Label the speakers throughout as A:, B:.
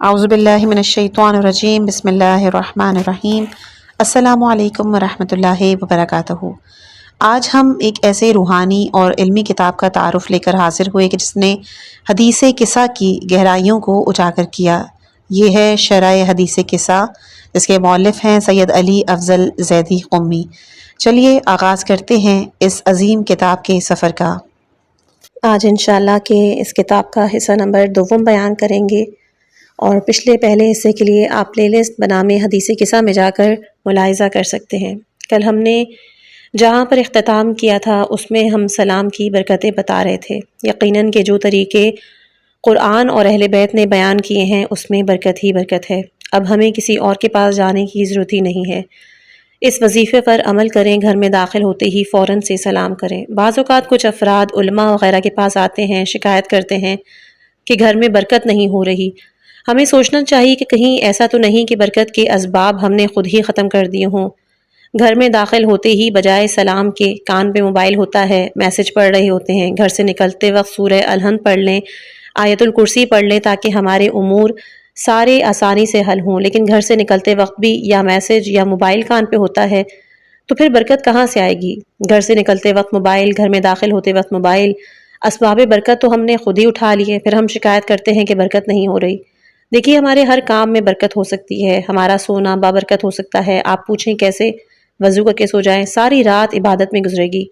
A: اعوذ باللہ من الشیطان الرجیم بسم اللہ الرحمن الرحیم السلام علیکم ورحمۃ اللہ وبرکاتہ۔ آج ہم ایک ایسے روحانی اور علمی کتاب کا تعارف لے کر حاضر ہوئے کہ جس نے حدیث قصہ کی گہرائیوں کو اجاگر کیا۔ یہ ہے شرح حدیث قصہ، جس کے مؤلف ہیں سید علی افضل زیدی قمی۔ چلیے آغاز کرتے ہیں اس عظیم کتاب کے سفر کا۔
B: آج انشاءاللہ کہ اس کتاب کا حصہ نمبر 2 بیان کریں گے، اور پچھلے پہلے حصے کے لیے آپ پلے لسٹ بنامے حدیث قصہ میں جا کر ملاحظہ کر سکتے ہیں۔ کل ہم نے جہاں پر اختتام کیا تھا اس میں ہم سلام کی برکتیں بتا رہے تھے۔ یقیناً کہ جو طریقے قرآن اور اہل بیت نے بیان کیے ہیں اس میں برکت ہی برکت ہے۔ اب ہمیں کسی اور کے پاس جانے کی ضرورت ہی نہیں ہے۔ اس وظیفے پر عمل کریں، گھر میں داخل ہوتے ہی فوراً سے سلام کریں۔ بعض اوقات کچھ افراد علماء وغیرہ کے پاس آتے ہیں، شکایت کرتے ہیں کہ گھر میں برکت نہیں ہو رہی۔ ہمیں سوچنا چاہیے کہ کہیں ایسا تو نہیں کہ برکت کے اسباب ہم نے خود ہی ختم کر دیے ہوں۔ گھر میں داخل ہوتے ہی بجائے سلام کے کان پہ موبائل ہوتا ہے، میسج پڑھ رہے ہوتے ہیں۔ گھر سے نکلتے وقت سورہ الحمد پڑھ لیں، آیت الکرسی پڑھ لیں تاکہ ہمارے امور سارے آسانی سے حل ہوں۔ لیکن گھر سے نکلتے وقت بھی یا میسج یا موبائل کان پہ ہوتا ہے تو پھر برکت کہاں سے آئے گی؟ گھر سے نکلتے وقت موبائل، گھر میں داخل ہوتے وقت موبائل، اسباب برکت تو ہم نے خود ہی اٹھا لیے، پھر ہم شکایت کرتے ہیں کہ برکت نہیں ہو رہی۔ دیکھیے، ہمارے ہر کام میں برکت ہو سکتی ہے۔ ہمارا سونا بابرکت ہو سکتا ہے۔ آپ پوچھیں کیسے؟ وضو کر کے سو جائیں، ساری رات عبادت میں گزرے گی۔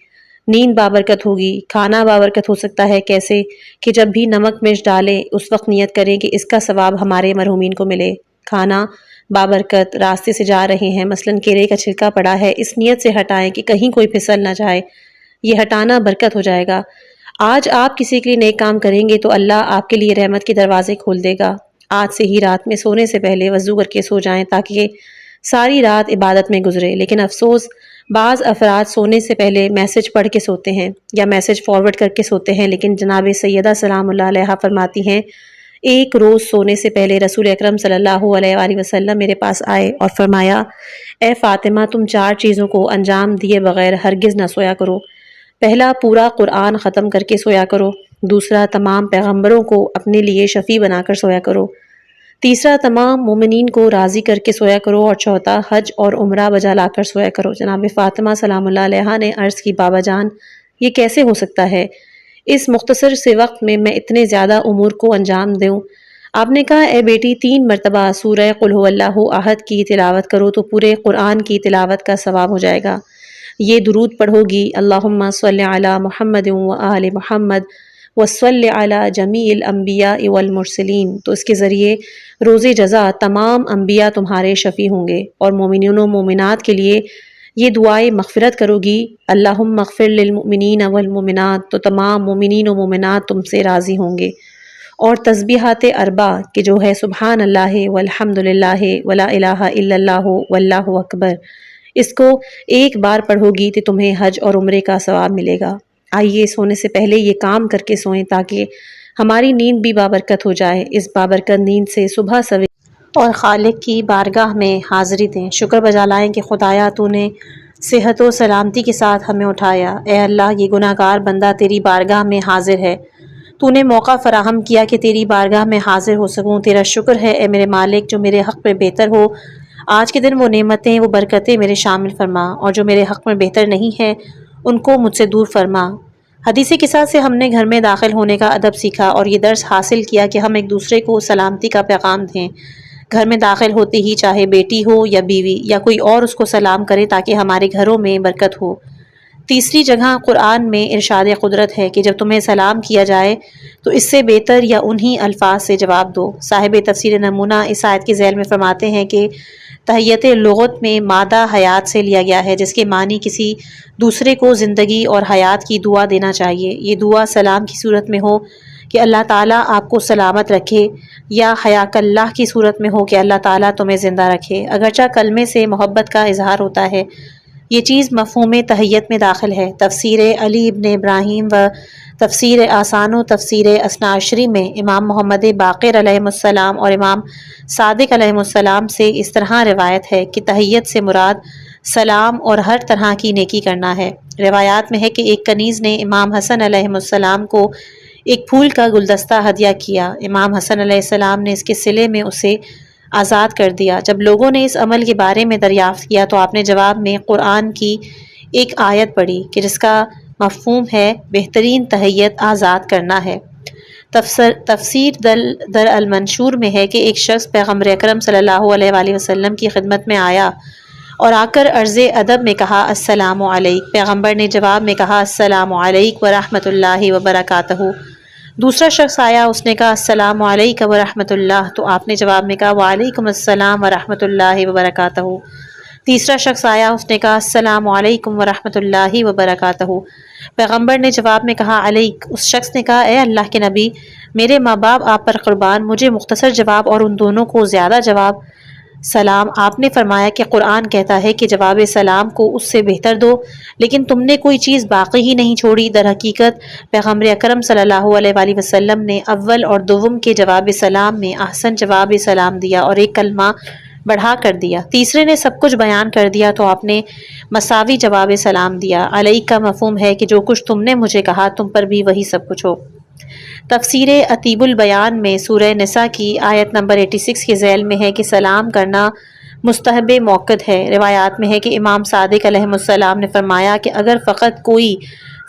B: نیند بابرکت ہوگی۔ کھانا بابرکت ہو سکتا ہے، کیسے کہ جب بھی نمک مرچ ڈالیں اس وقت نیت کریں کہ اس کا ثواب ہمارے مرحومین کو ملے۔ کھانا بابرکت، راستے سے جا رہے ہیں، مثلاً کیلے کا چھلکا پڑا ہے، اس نیت سے ہٹائیں کہ کہیں کوئی پھسل نہ جائے، یہ ہٹانا برکت ہو جائے گا۔ آج آپ کسی کے لیے نیک کام کریں گے تو اللہ آپ کے لیے رحمت کے دروازے کھول دے گا۔ آج سے ہی رات میں سونے سے پہلے وضو کر کے سو جائیں تاکہ ساری رات عبادت میں گزرے۔ لیکن افسوس، بعض افراد سونے سے پہلے میسج پڑھ کے سوتے ہیں یا میسج فارورڈ کر کے سوتے ہیں، لیکن جناب سیدہ سلام اللہ علیہا فرماتی ہیں، ایک روز سونے سے پہلے رسول اکرم صلی اللہ علیہ وآلہ وسلم میرے پاس آئے اور فرمایا، اے فاطمہ، تم 4 چیزوں کو انجام دیے بغیر ہرگز نہ سویا کرو۔ پہلا، پورا قرآن ختم کر کے سویا کرو۔ دوسرا، تمام پیغمبروں کو اپنے لیے شفیع بنا کر سویا کرو۔ تیسرا، تمام مومنین کو راضی کر کے سویا کرو۔ اور چوتھا، حج اور عمرہ بجا لا کر سویا کرو۔ جناب فاطمہ سلام اللہ علیہا نے عرض کی، بابا جان، یہ کیسے ہو سکتا ہے؟ اس مختصر سے وقت میں اتنے زیادہ امور کو انجام دوں؟ آپ نے کہا، اے بیٹی، 3 مرتبہ سورہ قل هو اللہ احد کی تلاوت کرو تو پورے قرآن کی تلاوت کا ثواب ہو جائے گا۔ یہ درود پڑھو گی، اللہم صلی علی محمد و آل محمد وصلی علی جمیع الانبیاء والمرسلین، تو اس کے ذریعے روز جزا تمام انبیاء تمہارے شفیع ہوں گے۔ اور مومنین و مومنات کے لیے یہ دعائے مغفرت کرو گی، اللہم اغفر للمؤمنین والمؤمنات، تو تمام مومنین و مومنات تم سے راضی ہوں گے۔ اور تسبیحات 4 کہ جو ہے سبحان اللہ والحمد للہ ولا الہ الا اللہ واللہ اکبر، اس کو ایک بار پڑھو گی تو تمہیں حج اور عمرے کا ثواب ملے گا۔ آئیے سونے سے پہلے یہ کام کر کے سوئیں تاکہ ہماری نیند بھی بابرکت ہو جائے۔ اس بابرکت نیند سے صبح سویرے اور خالق کی بارگاہ میں حاضری دیں، شکر بجا لائیں کہ خدایا تو نے صحت و سلامتی کے ساتھ ہمیں اٹھایا۔ اے اللہ، یہ گناہ گار بندہ تیری بارگاہ میں حاضر ہے، تو نے موقع فراہم کیا کہ تیری بارگاہ میں حاضر ہو سکوں۔ تیرا شکر ہے اے میرے مالک، جو میرے حق میں بہتر ہو۔ آج کے دن وہ نعمتیں، وہ برکتیں میرے شامل فرما، اور جو میرے حق میں بہتر نہیں ہیں ان کو مجھ سے دور فرما۔ حدیث قصہ سے ہم نے گھر میں داخل ہونے کا ادب سیکھا اور یہ درس حاصل کیا کہ ہم ایک دوسرے کو سلامتی کا پیغام دیں۔ گھر میں داخل ہوتے ہی چاہے بیٹی ہو یا بیوی یا کوئی اور اس کو سلام کرے تاکہ ہمارے گھروں میں برکت ہو۔ تیسری جگہ قرآن میں ارشاد قدرت ہے کہ جب تمہیں سلام کیا جائے تو اس سے بہتر یا انہی الفاظ سے جواب دو۔ صاحب تفسیر نمونہ اس آیت کی ذیل میں فرماتے ہیں کہ تحیت لغت میں مادہ حیات سے لیا گیا ہے، جس کے معنی کسی دوسرے کو زندگی اور حیات کی دعا دینا چاہیے۔ یہ دعا سلام کی صورت میں ہو کہ اللہ تعالیٰ آپ کو سلامت رکھے، یا حیاک اللہ کی صورت میں ہو کہ اللہ تعالیٰ تمہیں زندہ رکھے۔ اگرچہ کلمے سے محبت کا اظہار ہوتا ہے، یہ چیز مفہوم تحیت میں داخل ہے۔ تفسیر علی ابن ابراہیم و تفسیر آسان و تفسیر اثنا عشری میں امام محمد باقر علیہ السلام اور امام صادق علیہ السلام سے اس طرح روایت ہے کہ تحیت سے مراد سلام اور ہر طرح کی نیکی کرنا ہے۔ روایات میں ہے کہ ایک کنیز نے امام حسن علیہ السلام کو ایک پھول کا گلدستہ ہدیہ کیا۔ امام حسن علیہ السلام نے اس کے صلے میں اسے آزاد کر دیا۔ جب لوگوں نے اس عمل کے بارے میں دریافت کیا تو آپ نے جواب میں قرآن کی ایک آیت پڑھی کہ جس کا مفہوم ہے بہترین تہیت آزاد کرنا ہے۔ تفسیر در المنشور میں ہے کہ ایک شخص پیغمبر اکرم صلی اللہ علیہ وآلہ وسلم کی خدمت میں آیا اور آ کر عرض ادب میں کہا السلام علیک۔ پیغمبر نے جواب میں کہا السلام علیک ورحمۃ اللہ وبرکاتہ۔ دوسرا شخص آیا، اس نے کہا السلام علیکم ورحمۃ اللہ، تو آپ نے جواب میں کہا وعلیکم السلام ورحمۃ اللہ وبرکاتہ۔ تیسرا شخص آیا، اس نے کہا السلام علیکم ورحمۃ اللہ وبرکاتہ۔ پیغمبر نے جواب میں کہا علیک۔ اس شخص نے کہا اے اللہ کے نبی، میرے ماں باپ آپ پر قربان، مجھے مختصر جواب اور ان دونوں کو زیادہ جواب سلام۔ آپ نے فرمایا کہ قرآن کہتا ہے کہ جواب سلام کو اس سے بہتر دو، لیکن تم نے کوئی چیز باقی ہی نہیں چھوڑی۔ در حقیقت پیغمبر اکرم صلی اللہ علیہ وآلہ وسلم نے اول اور دوم کے جواب سلام میں احسن جواب سلام دیا اور ایک کلمہ بڑھا کر دیا۔ تیسرے نے سب کچھ بیان کر دیا تو آپ نے مساوی جواب سلام دیا۔ علیک کا مفہوم ہے کہ جو کچھ تم نے مجھے کہا تم پر بھی وہی سب کچھ ہو۔ تفسیر عتیب البیان میں سورہ نساء کی آیت نمبر 86 کے ذیل میں ہے کہ سلام کرنا مستحب موقت ہے۔ روایات میں ہے کہ امام صادق علیہ السلام نے فرمایا کہ اگر فقط کوئی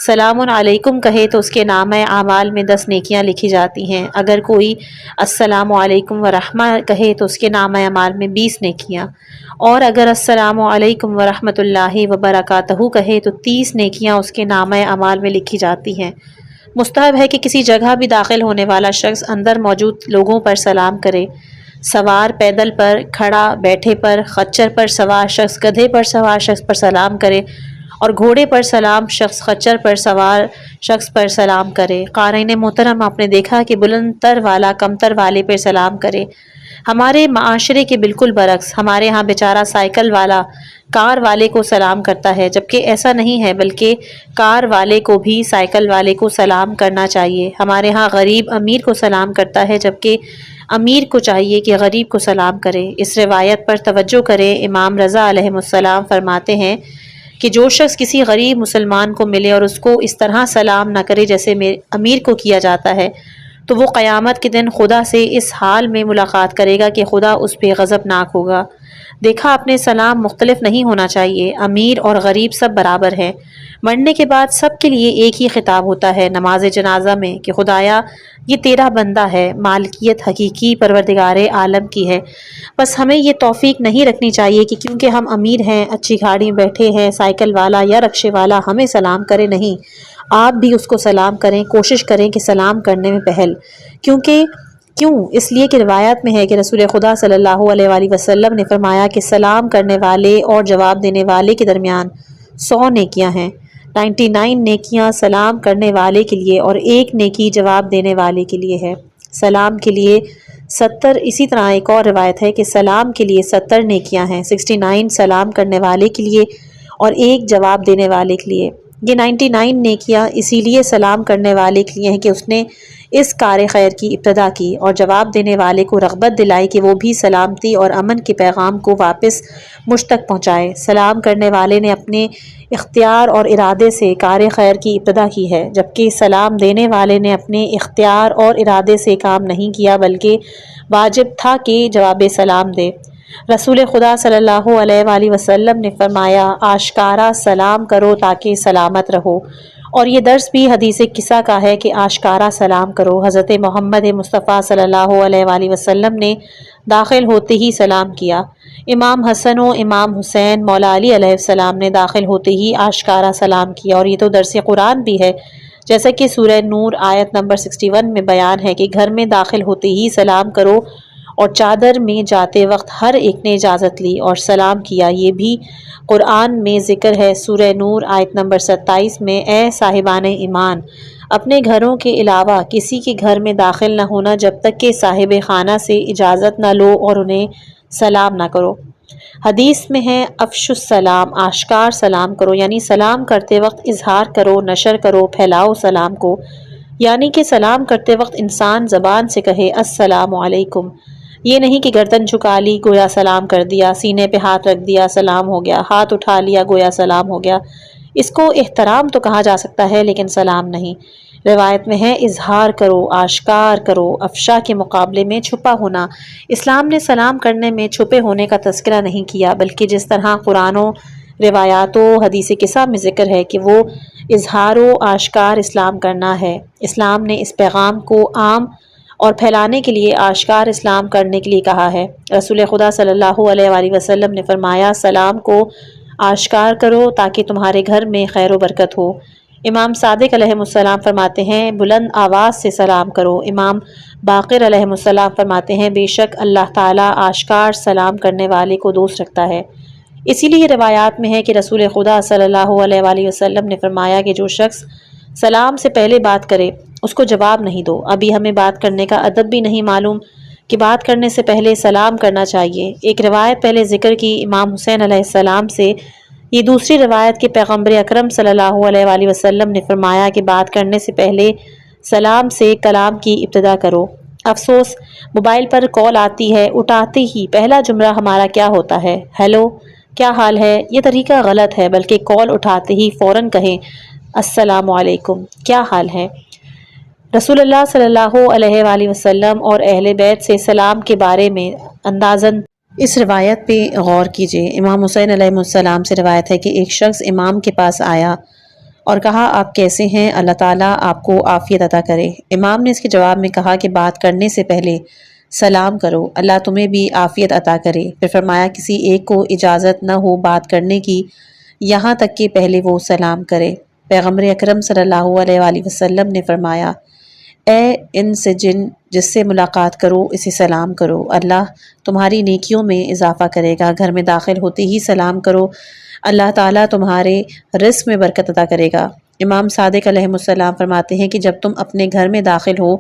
B: سلام علیکم کہے تو اس کے نامہ اعمال میں 10 نیکیاں لکھی جاتی ہیں، اگر کوئی السلام علیکم ورحمہ کہے تو اس کے نامہ اعمال میں 20 نیکیاں، اور اگر السلام علیکم ورحمۃ اللہ وبرکاتہ کہے تو 30 نیکیاں اس کے نامہ اعمال میں لکھی جاتی ہیں۔ مستحب ہے کہ کسی جگہ بھی داخل ہونے والا شخص اندر موجود لوگوں پر سلام کرے۔ سوار پیدل پر، کھڑا بیٹھے پر، خچر پر سوار شخص گدھے پر سوار شخص پر سلام کرے، اور گھوڑے پر سلام شخص خچر پر سوار شخص پر سلام کرے۔ قارئین محترم، آپ نے دیکھا کہ بلند تر والا کم تر والے پر سلام کرے۔ ہمارے معاشرے کے بالکل برعکس، ہمارے ہاں بیچارہ سائیکل والا کار والے کو سلام کرتا ہے، جبکہ ایسا نہیں ہے، بلکہ کار والے کو بھی سائیکل والے کو سلام کرنا چاہیے۔ ہمارے ہاں غریب امیر کو سلام کرتا ہے، جبکہ امیر کو چاہیے کہ غریب کو سلام کرے۔ اس روایت پر توجہ کریں، امام رضا علیہ السلام فرماتے ہیں کہ جو شخص کسی غریب مسلمان کو ملے اور اس کو اس طرح سلام نہ کرے جیسے امیر کو کیا جاتا ہے، تو وہ قیامت کے دن خدا سے اس حال میں ملاقات کرے گا کہ خدا اس پہ غضبناک ہوگا۔ دیکھا اپنے سلام مختلف نہیں ہونا چاہیے، امیر اور غریب سب برابر ہیں۔ مرنے کے بعد سب کے لیے ایک ہی خطاب ہوتا ہے نماز جنازہ میں کہ خدایا یہ تیرا بندہ ہے، مالکیت حقیقی پروردگار عالم کی ہے۔ بس ہمیں یہ توفیق نہیں رکھنی چاہیے کہ کیونکہ ہم امیر ہیں، اچھی گاڑی میں بیٹھے ہیں، سائیکل والا یا رکشے والا ہمیں سلام کرے، نہیں، آپ بھی اس کو سلام کریں، کوشش کریں کہ سلام کرنے میں پہل، کیوں اس لیے کہ روایت میں ہے کہ رسول خدا صلی اللہ علیہ وآلہ وسلم نے فرمایا کہ سلام کرنے والے اور جواب دینے والے کے درمیان 100 نیکیاں ہیں، 99 نیکیاں سلام کرنے والے کے لیے اور 1 نیکی جواب دینے والے کے لیے ہے۔ سلام کے لیے 70، اسی طرح ایک اور روایت ہے کہ سلام کے لیے 70 نیکیاں ہیں، 69 سلام کرنے والے کے لیے اور 1 جواب دینے والے کے لیے۔ یہ 99 نیکیاں اسی لیے سلام کرنے والے کے لیے ہیں کہ اس نے اس کار خیر کی ابتدا کی اور جواب دینے والے کو رغبت دلائی کہ وہ بھی سلامتی اور امن کے پیغام کو واپس مجھ تک پہنچائے۔ سلام کرنے والے نے اپنے اختیار اور ارادے سے کار خیر کی ابتدا کی ہے، جبکہ سلام دینے والے نے اپنے اختیار اور ارادے سے کام نہیں کیا، بلکہ واجب تھا کہ جواب سلام دے۔ رسول خدا صلی اللہ علیہ وآلہ وسلم نے فرمایا آشکارا سلام کرو تاکہ سلامت رہو، اور یہ درس بھی حدیث قصہ کا ہے کہ آشکارا سلام کرو۔ حضرت محمد مصطفیٰ صلی اللہ علیہ وآلہ وسلم نے داخل ہوتے ہی سلام کیا۔ امام حسن و امام حسین مولا علی علیہ السلام نے داخل ہوتے ہی آشکارا سلام کیا، اور یہ تو درس قرآن بھی ہے، جیسا کہ سورہ نور آیت نمبر 61 میں بیان ہے کہ گھر میں داخل ہوتے ہی سلام کرو، اور چادر میں جاتے وقت ہر ایک نے اجازت لی اور سلام کیا۔ یہ بھی قرآن میں ذکر ہے، سورہ نور آیت نمبر 27 میں، اے صاحبان ایمان، اپنے گھروں کے علاوہ کسی کے گھر میں داخل نہ ہونا جب تک کہ صاحب خانہ سے اجازت نہ لو اور انہیں سلام نہ کرو۔ حدیث میں ہے افش السلام، آشکار سلام کرو، یعنی سلام کرتے وقت اظہار کرو، نشر کرو، پھیلاؤ سلام کو، یعنی کہ سلام کرتے وقت انسان زبان سے کہے السلام علیکم، یہ نہیں کہ گردن جھکا لی گویا سلام کر دیا، سینے پہ ہاتھ رکھ دیا سلام ہو گیا، ہاتھ اٹھا لیا گویا سلام ہو گیا۔ اس کو احترام تو کہا جا سکتا ہے لیکن سلام نہیں۔ روایت میں ہے اظہار کرو، آشکار کرو، افشا کے مقابلے میں چھپا ہونا۔ اسلام نے سلام کرنے میں چھپے ہونے کا تذکرہ نہیں کیا، بلکہ جس طرح قرآن و روایات و حدیث قصہ میں ذکر ہے کہ وہ اظہار و آشکار اسلام کرنا ہے۔ اسلام نے اس پیغام کو عام اور پھیلانے کے لیے آشکار اسلام کرنے کے لیے کہا ہے۔ رسول خدا صلی اللہ علیہ وآلہ وسلم نے فرمایا سلام کو آشکار کرو تاکہ تمہارے گھر میں خیر و برکت ہو۔ امام صادق علیہ السلام فرماتے ہیں بلند آواز سے سلام کرو۔ امام باقر علیہ السلام فرماتے ہیں بے شک اللہ تعالیٰ آشکار سلام کرنے والے کو دوست رکھتا ہے۔ اسی لیے روایات میں ہے کہ رسول خدا صلی اللہ علیہ وآلہ وسلم نے فرمایا کہ جو شخص سلام سے پہلے بات کرے اس کو جواب نہیں دو۔ ابھی ہمیں بات کرنے کا ادب بھی نہیں معلوم کہ بات کرنے سے پہلے سلام کرنا چاہیے۔ ایک روایت پہلے ذکر کی امام حسین علیہ السلام سے، یہ دوسری روایت کہ پیغمبر اکرم صلی اللہ علیہ وآلہ وسلم نے فرمایا کہ بات کرنے سے پہلے سلام سے کلام کی ابتدا کرو۔ افسوس موبائل پر کال آتی ہے، اٹھاتے ہی پہلا جملہ ہمارا کیا ہوتا ہے؟ ہیلو، کیا حال ہے؟ یہ طریقہ غلط ہے، بلکہ کال اٹھاتے ہی فوراً کہیں السلام علیکم، کیا حال ہے؟ رسول اللہ صلی اللہ علیہ وآلہ وسلم اور اہل بیت سے سلام کے بارے میں اندازاً اس روایت پہ غور کیجئے۔ امام حسین علیہ السلام سے روایت ہے کہ ایک شخص امام کے پاس آیا اور کہا آپ کیسے ہیں؟ اللہ تعالیٰ آپ کو عافیت عطا کرے۔ امام نے اس کے جواب میں کہا کہ بات کرنے سے پہلے سلام کرو، اللہ تمہیں بھی عافیت عطا کرے۔ پھر فرمایا کسی ایک کو اجازت نہ ہو بات کرنے کی یہاں تک کہ پہلے وہ سلام کرے۔ پیغمبر اکرم صلی اللہ علیہ وآلہ وسلم نے فرمایا اے ان سے جن جس سے ملاقات کرو اسے سلام کرو، اللہ تمہاری نیکیوں میں اضافہ کرے گا۔ گھر میں داخل ہوتے ہی سلام کرو، اللہ تعالیٰ تمہارے رزق میں برکت عطا کرے گا۔ امام صادق علیہ السلام فرماتے ہیں کہ جب تم اپنے گھر میں داخل ہو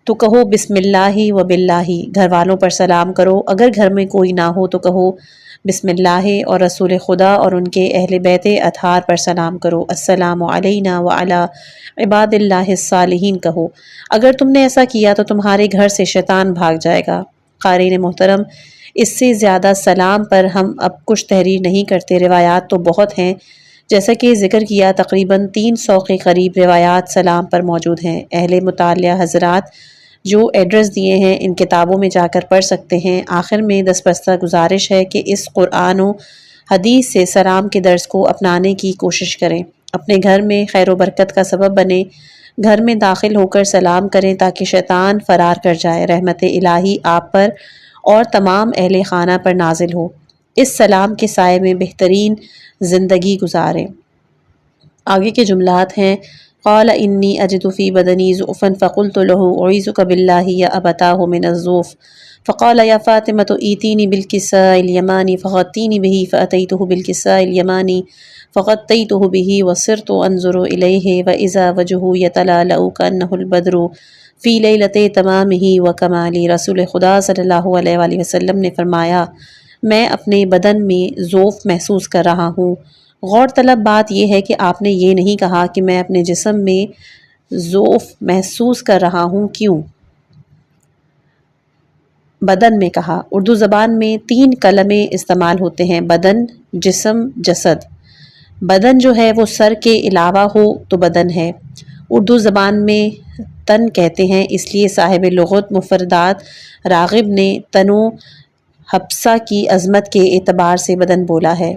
B: تو کہو بسم اللہ و باللہ، گھر والوں پر سلام کرو۔ اگر گھر میں کوئی نہ ہو تو کہو بسم اللہ اور رسول خدا اور ان کے اہل بیت اطہار پر سلام کرو، السلام علینا وعلی عباد اللہ الصالحین کہو۔ اگر تم نے ایسا کیا تو تمہارے گھر سے شیطان بھاگ جائے گا۔ قارئین محترم، اس سے زیادہ سلام پر ہم اب کچھ تحریر نہیں کرتے، روایات تو بہت ہیں، جیسا کہ ذکر کیا تقریباً 300 کے قریب روایات سلام پر موجود ہیں۔ اہل مطالعہ حضرات جو ایڈریس دیے ہیں ان کتابوں میں جا کر پڑھ سکتے ہیں۔ آخر میں دستبستہ گزارش ہے کہ اس قرآن و حدیث سے سلام کے درس کو اپنانے کی کوشش کریں، اپنے گھر میں خیر و برکت کا سبب بنیں، گھر میں داخل ہو کر سلام کریں تاکہ شیطان فرار کر جائے، رحمت الہی آپ پر اور تمام اہل خانہ پر نازل ہو، اس سلام کے سائے میں بہترین زندگی گزاریں۔ آگے کے جملات ہیں قال انی اجد فی بدنی ضعفا فقلت له اعیذک باللہ یا ابتاه من الضعف فقال یا فاطمة ایتینی بالکساء الیمانی فغطینی به فأتیته بالکساء الیمانی فغطیته به وصرت انظر الیہ واذا وجهه یتلألأ کأنه البدر فی لیلۃ تمامہ وکمالہ۔ رسول خدا صلی اللہ علیہ وآلہ وسلم نے فرمایا میں اپنے بدن میں ضعف محسوس کر رہا ہوں۔ غور طلب بات یہ ہے کہ آپ نے یہ نہیں کہا کہ میں اپنے جسم میں ضعف محسوس کر رہا ہوں، کیوں؟ بدن میں کہا۔ اردو زبان میں 3 کلمے استعمال ہوتے ہیں، بدن، جسم، جسد۔ بدن جو ہے وہ سر کے علاوہ ہو تو بدن ہے۔ اردو زبان میں تن کہتے ہیں، اس لیے صاحب لغت مفردات راغب نے تن و حبسہ کی عظمت کے اعتبار سے بدن بولا ہے۔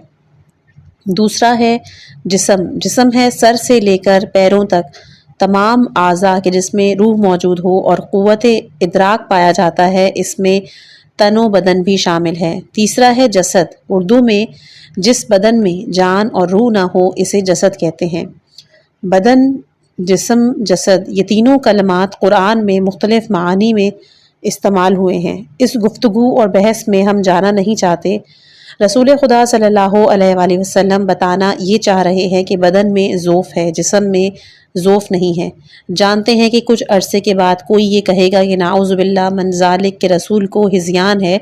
B: دوسرا ہے جسم۔ جسم ہے سر سے لے کر پیروں تک تمام اعضاء کہ جس میں روح موجود ہو اور قوت ادراک پایا جاتا ہے، اس میں تن و بدن بھی شامل ہے۔ تیسرا ہے جسد۔ اردو میں جس بدن میں جان اور روح نہ ہو اسے جسد کہتے ہیں۔ بدن، جسم، جسد، یہ تینوں کلمات قرآن میں مختلف معانی میں استعمال ہوئے ہیں۔ اس گفتگو اور بحث میں ہم جانا نہیں چاہتے۔ رسول خدا صلی اللہ علیہ وآلہ وسلم بتانا یہ چاہ رہے ہیں کہ بدن میں ضعف ہے، جسم میں ضعف نہیں ہے۔ جانتے ہیں کہ کچھ عرصے کے بعد کوئی یہ کہے گا کہ نعوذ باللہ من ذالک کہ رسول کو ہذیان ہے۔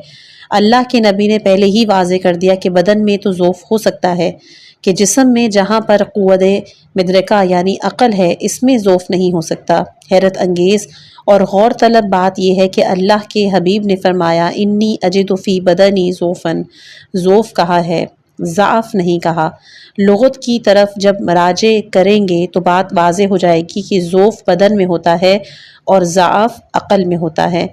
B: اللہ کے نبی نے پہلے ہی واضح کر دیا کہ بدن میں تو ضعف ہو سکتا ہے کہ جسم میں جہاں پر قوت مدرکہ یعنی عقل ہے اس میں ضعف نہیں ہو سکتا۔ حیرت انگیز اور غور طلب بات یہ ہے کہ اللہ کے حبیب نے فرمایا انی اجد فی بدنی ضعفا، ضعف کہا ہے، ضعف نہیں کہا۔
A: لغت کی طرف جب مراجع کریں گے تو بات واضح ہو جائے گی کہ ضعف بدن میں ہوتا ہے اور ضعف عقل میں ہوتا ہے۔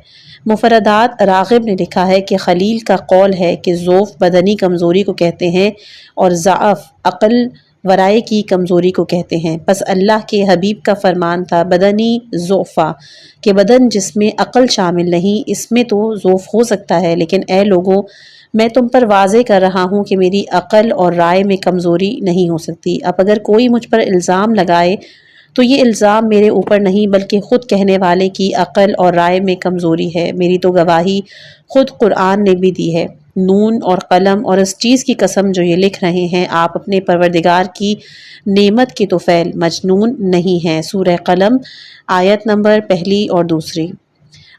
A: مفردات راغب نے لکھا ہے کہ خلیل کا قول ہے کہ ضعف بدنی کمزوری کو کہتے ہیں اور ضعف عقل ورائے کی کمزوری کو کہتے ہیں۔ پس اللہ کے حبیب کا فرمان تھا بدنی ضعفا، کہ بدن جس میں عقل شامل نہیں، اس میں تو ضعف ہو سکتا ہے، لیکن اے لوگوں میں تم پر واضح کر رہا ہوں کہ میری عقل اور رائے میں کمزوری نہیں ہو سکتی۔ اب اگر کوئی مجھ پر الزام لگائے تو یہ الزام میرے اوپر نہیں بلکہ خود کہنے والے کی عقل اور رائے میں کمزوری ہے۔ میری تو گواہی خود قرآن نے بھی دی ہے۔ نون اور قلم اور اس چیز کی قسم جو یہ لکھ رہے ہیں، آپ اپنے پروردگار کی نعمت کے طفیل مجنون نہیں ہیں۔ سورہ قلم آیت نمبر 1 اور 2۔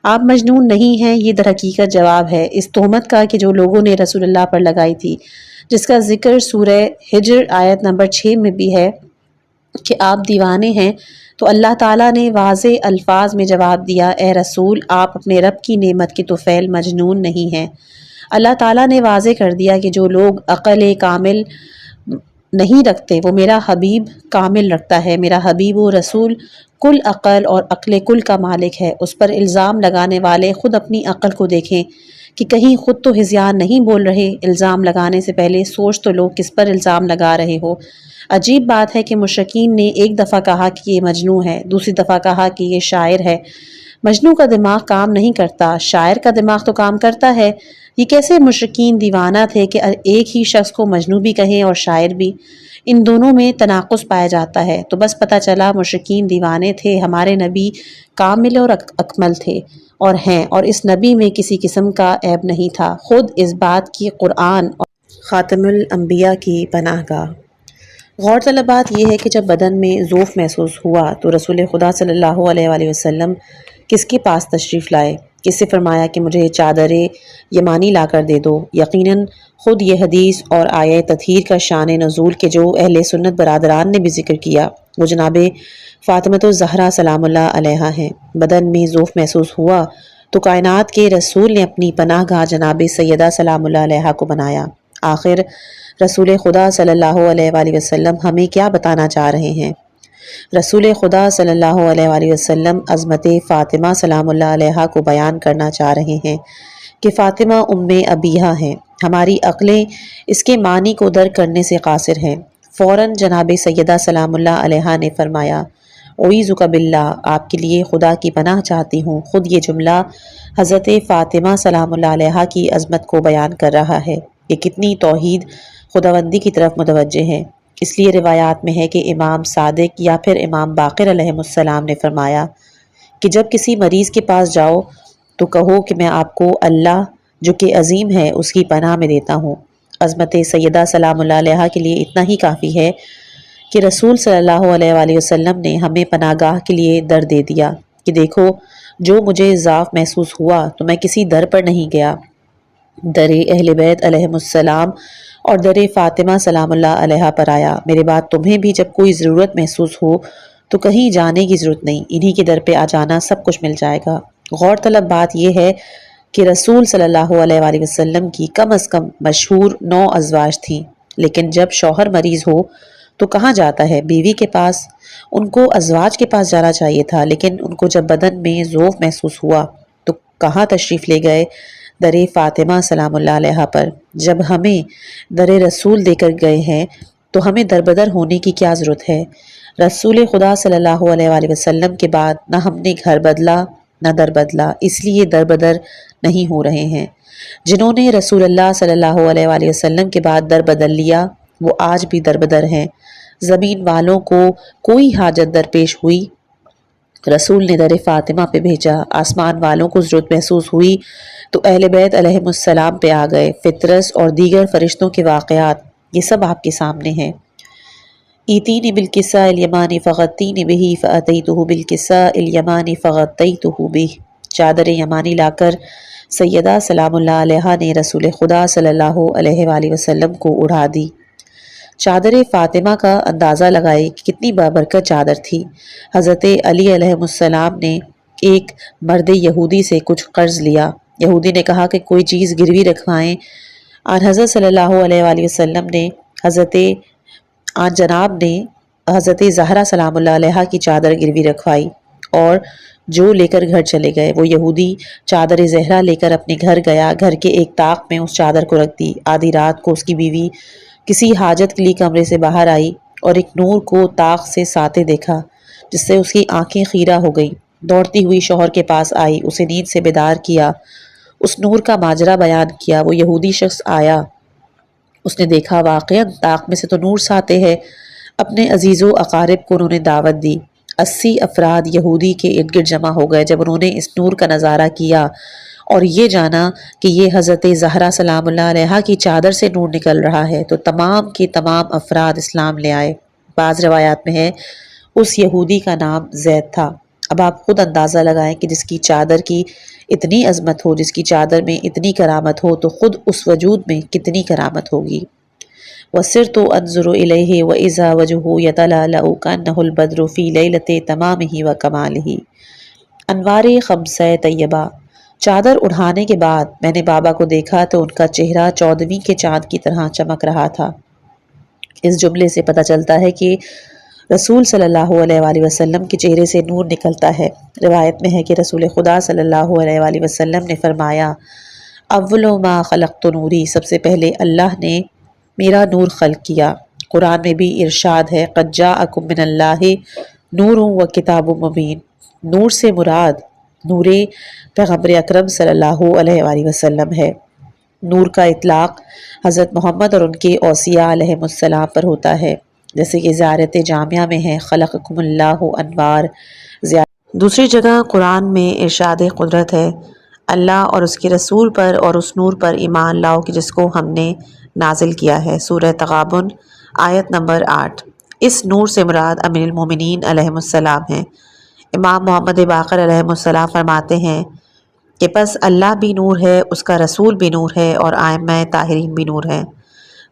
A: آپ مجنون نہیں ہیں، یہ در حقیقت جواب ہے اس تہمت کا کہ جو لوگوں نے رسول اللہ پر لگائی تھی، جس کا ذکر سورہ ہجر آیت نمبر 6 میں بھی ہے کہ آپ دیوانے ہیں۔ تو اللہ تعالیٰ نے واضح الفاظ میں جواب دیا، اے رسول آپ اپنے رب کی نعمت کے طفیل مجنون نہیں ہیں۔ اللہ تعالیٰ نے واضح کر دیا کہ جو لوگ عقل کامل نہیں رکھتے وہ میرا حبیب کامل رکھتا ہے۔ میرا حبیب و رسول کل عقل اور عقل کل کا مالک ہے۔ اس پر الزام لگانے والے خود اپنی عقل کو دیکھیں کہ کہیں خود تو ہذیان نہیں بول رہے۔ الزام لگانے سے پہلے سوچ تو لو کس پر الزام لگا رہے ہو۔ عجیب بات ہے کہ مشرکین نے ایک دفعہ کہا کہ یہ مجنون ہے، دوسری دفعہ کہا کہ یہ شاعر ہے۔ مجنون کا دماغ کام نہیں کرتا، شاعر کا دماغ تو کام کرتا ہے۔ یہ کیسے مشرکین دیوانہ تھے کہ ایک ہی شخص کو مجنون بھی کہیں اور شاعر بھی؟ ان دونوں میں تناقض پایا جاتا ہے۔ تو بس پتہ چلا مشرکین دیوانے تھے، ہمارے نبی کامل اور اکمل تھے اور ہیں، اور اس نبی میں کسی قسم کا عیب نہیں تھا۔ خود اس بات کی قرآن اور خاتم الانبیاء کی پناہ گاہ۔ غور طلب بات یہ ہے کہ جب بدن میں ضعف محسوس ہوا تو رسول خدا صلی اللہ علیہ وآلہ وسلم کس کے پاس تشریف لائے؟ کس سے فرمایا کہ مجھے چادر یمانی لا کر دے دو؟ یقیناً خود یہ حدیث اور آیہ تطہیر کا شان نزول کے جو اہل سنت برادران نے بھی ذکر کیا وہ جناب فاطمۃ الزہرا سلام اللہ علیہا ہیں۔ بدن میں ضعف محسوس ہوا تو کائنات کے رسول نے اپنی پناہ گاہ جناب سیدہ سلام اللہ علیہا کو بنایا۔ آخر رسول خدا صلی اللہ علیہ وآلہ وسلم ہمیں کیا بتانا چاہ رہے ہیں؟ رسول خدا صلی اللہ علیہ وآلہ وسلم عظمت فاطمہ سلام اللہ علیہا کو بیان کرنا چاہ رہے ہیں کہ فاطمہ ام ابیہا ہیں۔ ہماری عقلیں اس کے معنی کو درک کرنے سے قاصر ہیں۔ فوراً جناب سیدہ سلام اللہ علیہا نے فرمایا، اعوذ باللہ، آپ کے لیے خدا کی پناہ چاہتی ہوں۔ خود یہ جملہ حضرت فاطمہ سلام اللہ علیہا کی عظمت کو بیان کر رہا ہے۔ یہ کتنی توحید خداوندی کی طرف متوجہ ہے۔ اس لیے روایات میں ہے کہ امام صادق یا پھر امام باقر علیہ السلام نے فرمایا کہ جب کسی مریض کے پاس جاؤ تو کہو کہ میں آپ کو اللہ جو کہ عظیم ہے اس کی پناہ میں دیتا ہوں۔ عظمت سیدہ سلام اللہ علیہا کے لیے اتنا ہی کافی ہے کہ رسول صلی اللہ علیہ وآلہ وسلم نے ہمیں پناہ گاہ کے لیے در دے دیا کہ دیکھو جو مجھے ضعف محسوس ہوا تو میں کسی در پر نہیں گیا، در اہل بیت علیہم السلام اور در فاطمہ سلام اللہ علیہا پر آیا۔ میرے بعد تمہیں بھی جب کوئی ضرورت محسوس ہو تو کہیں جانے کی ضرورت نہیں، انہی کے در پہ آ جانا، سب کچھ مل جائے گا۔ غور طلب بات یہ ہے کہ رسول صلی اللہ علیہ وآلہ وسلم کی کم از کم مشہور 9 ازواج تھیں، لیکن جب شوہر مریض ہو تو کہاں جاتا ہے؟ بیوی کے پاس۔ ان کو ازواج کے پاس جانا چاہیے تھا، لیکن ان کو جب بدن میں ضعف محسوس ہوا تو کہاں تشریف لے گئے؟ در فاطمہ سلام اللہ علیہا پر۔ جب ہمیں در رسول دے کر گئے ہیں تو ہمیں دربدر ہونے کی کیا ضرورت ہے؟ رسول خدا صلی اللہ علیہ وآلہ وسلم کے بعد نہ ہم نے گھر بدلا نہ در بدلا، اس لیے دربدر نہیں ہو رہے ہیں۔ جنہوں نے رسول اللہ صلی اللہ علیہ وآلہ وسلم کے بعد در بدل لیا وہ آج بھی دربدر ہیں۔ زمین والوں کو کوئی حاجت درپیش ہوئی رسول نے در فاطمہ پہ بھیجا، آسمان والوں کو ضرورت محسوس ہوئی تو اہل بیت علیہم السلام پہ آ گئے۔ فطرس اور دیگر فرشتوں کے واقعات یہ سب آپ کے سامنے ہیں۔ ایتینی بالکساء الیمانی فغطینی بہ فاتیتہ بالکساء الیمانی فغطیتہ بہ۔ چادر یمانی لا کر سیدہ سلام اللہ علیہا نے رسول خدا صلی اللہ علیہ وآلہ وسلم کو اڑا دی۔ چادر فاطمہ کا اندازہ لگائے کہ کتنی بابرکت چادر تھی۔ حضرت علی علیہ السلام نے ایک مرد یہودی سے کچھ قرض لیا۔ یہودی نے کہا کہ کوئی چیز گروی رکھوائیں۔ آن حضرت صلی اللہ علیہ وآلہ وسلم نے حضرت آن جناب نے حضرت زہرا سلام اللہ علیہ کی چادر گروی رکھوائی اور جو لے کر گھر چلے گئے۔ وہ یہودی چادر زہرا لے کر اپنے گھر گیا، گھر کے ایک طاق میں اس چادر کو رکھ دی۔ آدھی رات کو اس کی بیوی کسی حاجت کے لیے کمرے سے باہر آئی اور ایک نور کو طاق سے ساتے دیکھا جس سے اس کی آنکھیں خیرہ ہو گئیں۔ دوڑتی ہوئی شوہر کے پاس آئی، اسے نیند سے بیدار کیا، اس نور کا ماجرا بیان کیا۔ وہ یہودی شخص آیا، اس نے دیکھا واقعاً طاق میں سے تو نور ساتے ہے۔ اپنے عزیز و اقارب کو انہوں نے دعوت دی۔ 80 افراد یہودی کے ارد گرد جمع ہو گئے۔ جب انہوں نے اس نور کا نظارہ کیا اور یہ جانا کہ یہ حضرت زہرا سلام اللہ علیہ کی چادر سے نور نکل رہا ہے تو تمام کے تمام افراد اسلام لے آئے۔ بعض روایات میں ہے اس یہودی کا نام زید تھا۔ اب آپ خود اندازہ لگائیں کہ جس کی چادر کی اتنی عظمت ہو، جس کی چادر میں اتنی کرامت ہو، تو خود اس وجود میں کتنی کرامت ہوگی۔ وَسِرْتُ أَنْظُرُ إِلَيْهِ وَإِذَا وَجْهُهُ يَتَلَأْلَأُ كَأَنَّهُ الْبَدْرُ فِي لَيْلَةِ تَمَامِهِ وَكَمَالِهِ۔ انوار خمسہ طیبہ۔ چادر اڑھانے کے بعد میں نے بابا کو دیکھا تو ان کا چہرہ 14ویں کے چاند کی طرح چمک رہا تھا۔ اس جملے سے پتہ چلتا ہے کہ رسول صلی اللہ علیہ وآلہ وسلم کے چہرے سے نور نکلتا ہے۔ روایت میں ہے کہ رسول خدا صلی اللہ علیہ وآلہ وسلم نے فرمایا، اول ما خلقت نوری، سب سے پہلے اللہ نے میرا نور خلق کیا۔ قرآن میں بھی ارشاد ہے، قد جاءکم من اللہ نور و کتاب مبین۔ نور سے مراد نور پیغمبر اکرم صلی اللہ علیہ وآلہ وسلم ہے۔ نور کا اطلاق حضرت محمد اور ان کے اوصیاء علیہ السلام پر ہوتا ہے، جیسے کہ زیارت جامعہ میں ہے خلقکم اللہ انوار۔ دوسری جگہ قرآن میں ارشاد قدرت ہے، اللہ اور اس کے رسول پر اور اس نور پر ایمان لاؤ کہ جس کو ہم نے نازل کیا ہے۔ سورہ تغابن آیت نمبر 8۔ اس نور سے مراد امیر المومنین علیہ السلام ہیں۔ امام محمد باقر علیہ السلام فرماتے ہیں کہ پس اللہ بھی نور ہے، اس کا رسول بھی نور ہے اور ائمہ طاہرین بھی نور ہیں۔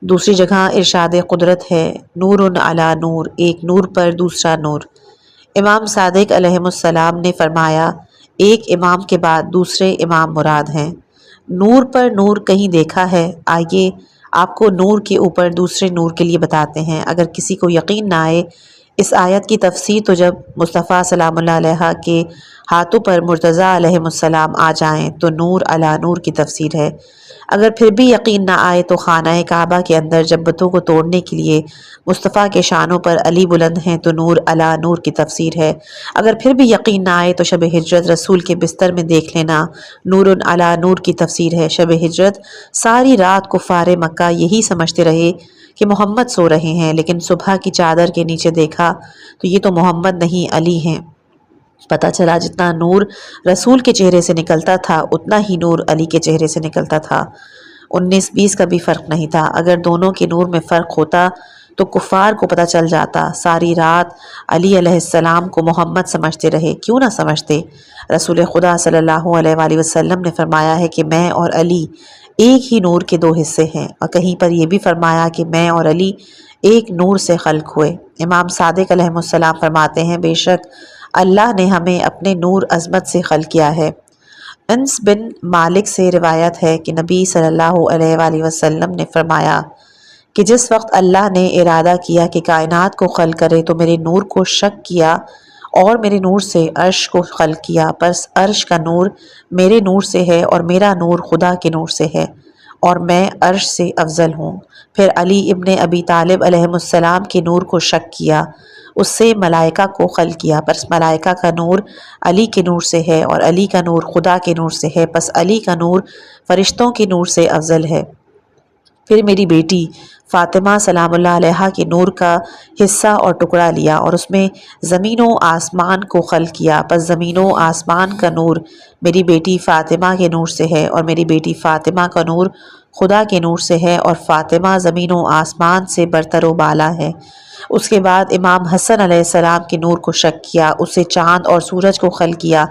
A: دوسری جگہ ارشاد قدرت ہے، نور علی نور، ایک نور پر دوسرا نور۔ امام صادق علیہ السلام نے فرمایا، ایک امام کے بعد دوسرے امام مراد ہیں۔ نور پر نور کہیں دیکھا ہے؟ آئیے آپ کو نور کے اوپر دوسرے نور کے لیے بتاتے ہیں۔ اگر کسی کو یقین نہ آئے اس آیت کی تفسیر تو جب مصطفیٰ سلام اللہ علیہ کے ہاتھوں پر مرتضیٰ علیہ السلام آ جائیں تو نور علی نور کی تفسیر ہے۔ اگر پھر بھی یقین نہ آئے تو خانہ کعبہ کے اندر جب بتوں کو توڑنے کے لیے مصطفیٰ کے شانوں پر علی بلند ہیں تو نور علی نور کی تفسیر ہے۔ اگر پھر بھی یقین نہ آئے تو شب ہجرت رسول کے بستر میں دیکھ لینا، نور علی نور کی تفسیر ہے۔ شب ہجرت ساری رات کفار مکہ یہی سمجھتے رہے کہ محمد سو رہے ہیں، لیکن صبح کی چادر کے نیچے دیکھا تو یہ تو محمد نہیں علی ہیں۔ پتہ چلا جتنا نور رسول کے چہرے سے نکلتا تھا اتنا ہی نور علی کے چہرے سے نکلتا تھا۔ 19-20 کا بھی فرق نہیں تھا۔ اگر دونوں کے نور میں فرق ہوتا تو کفار کو پتہ چل جاتا۔ ساری رات علی علیہ السلام کو محمد سمجھتے رہے، کیوں نہ سمجھتے؟ رسول خدا صلی اللہ علیہ وآلہ وسلم نے فرمایا ہے کہ میں اور علی ایک ہی نور کے دو حصے ہیں، اور کہیں پر یہ بھی فرمایا کہ میں اور علی ایک نور سے خلق ہوئے۔ امام صادق علیہ السلام فرماتے ہیں، بے شک اللہ نے ہمیں اپنے نور عظمت سے خلق کیا ہے۔ انس بن مالک سے روایت ہے کہ نبی صلی اللہ علیہ وآلہ وسلم نے فرمایا کہ جس وقت اللہ نے ارادہ کیا کہ کائنات کو خلق کرے تو میرے نور کو شک کیا اور میرے نور سے عرش کو خلق کیا، پس عرش کا نور میرے نور سے ہے اور میرا نور خدا کے نور سے ہے اور میں عرش سے افضل ہوں۔ پھر علی ابن ابی طالب علیہ السلام کے نور کو شک کیا، اس سے ملائکہ کو خلق کیا، پس ملائکہ کا نور علی کے نور سے ہے اور علی کا نور خدا کے نور سے ہے، پس علی کا نور فرشتوں کے نور سے افضل ہے۔ پھر میری بیٹی فاطمہ سلام اللہ علیہ کے نور کا حصہ اور ٹکڑا لیا اور اس میں زمین و آسمان کو خلق کیا، پس زمین و آسمان کا نور میری بیٹی فاطمہ کے نور سے ہے اور میری بیٹی فاطمہ کا نور خدا کے نور سے ہے اور فاطمہ زمین و آسمان سے برتر و بالا ہے۔ اس کے بعد امام حسن علیہ السلام کے نور کو شک کیا، اس سے چاند اور سورج کو خلق کیا،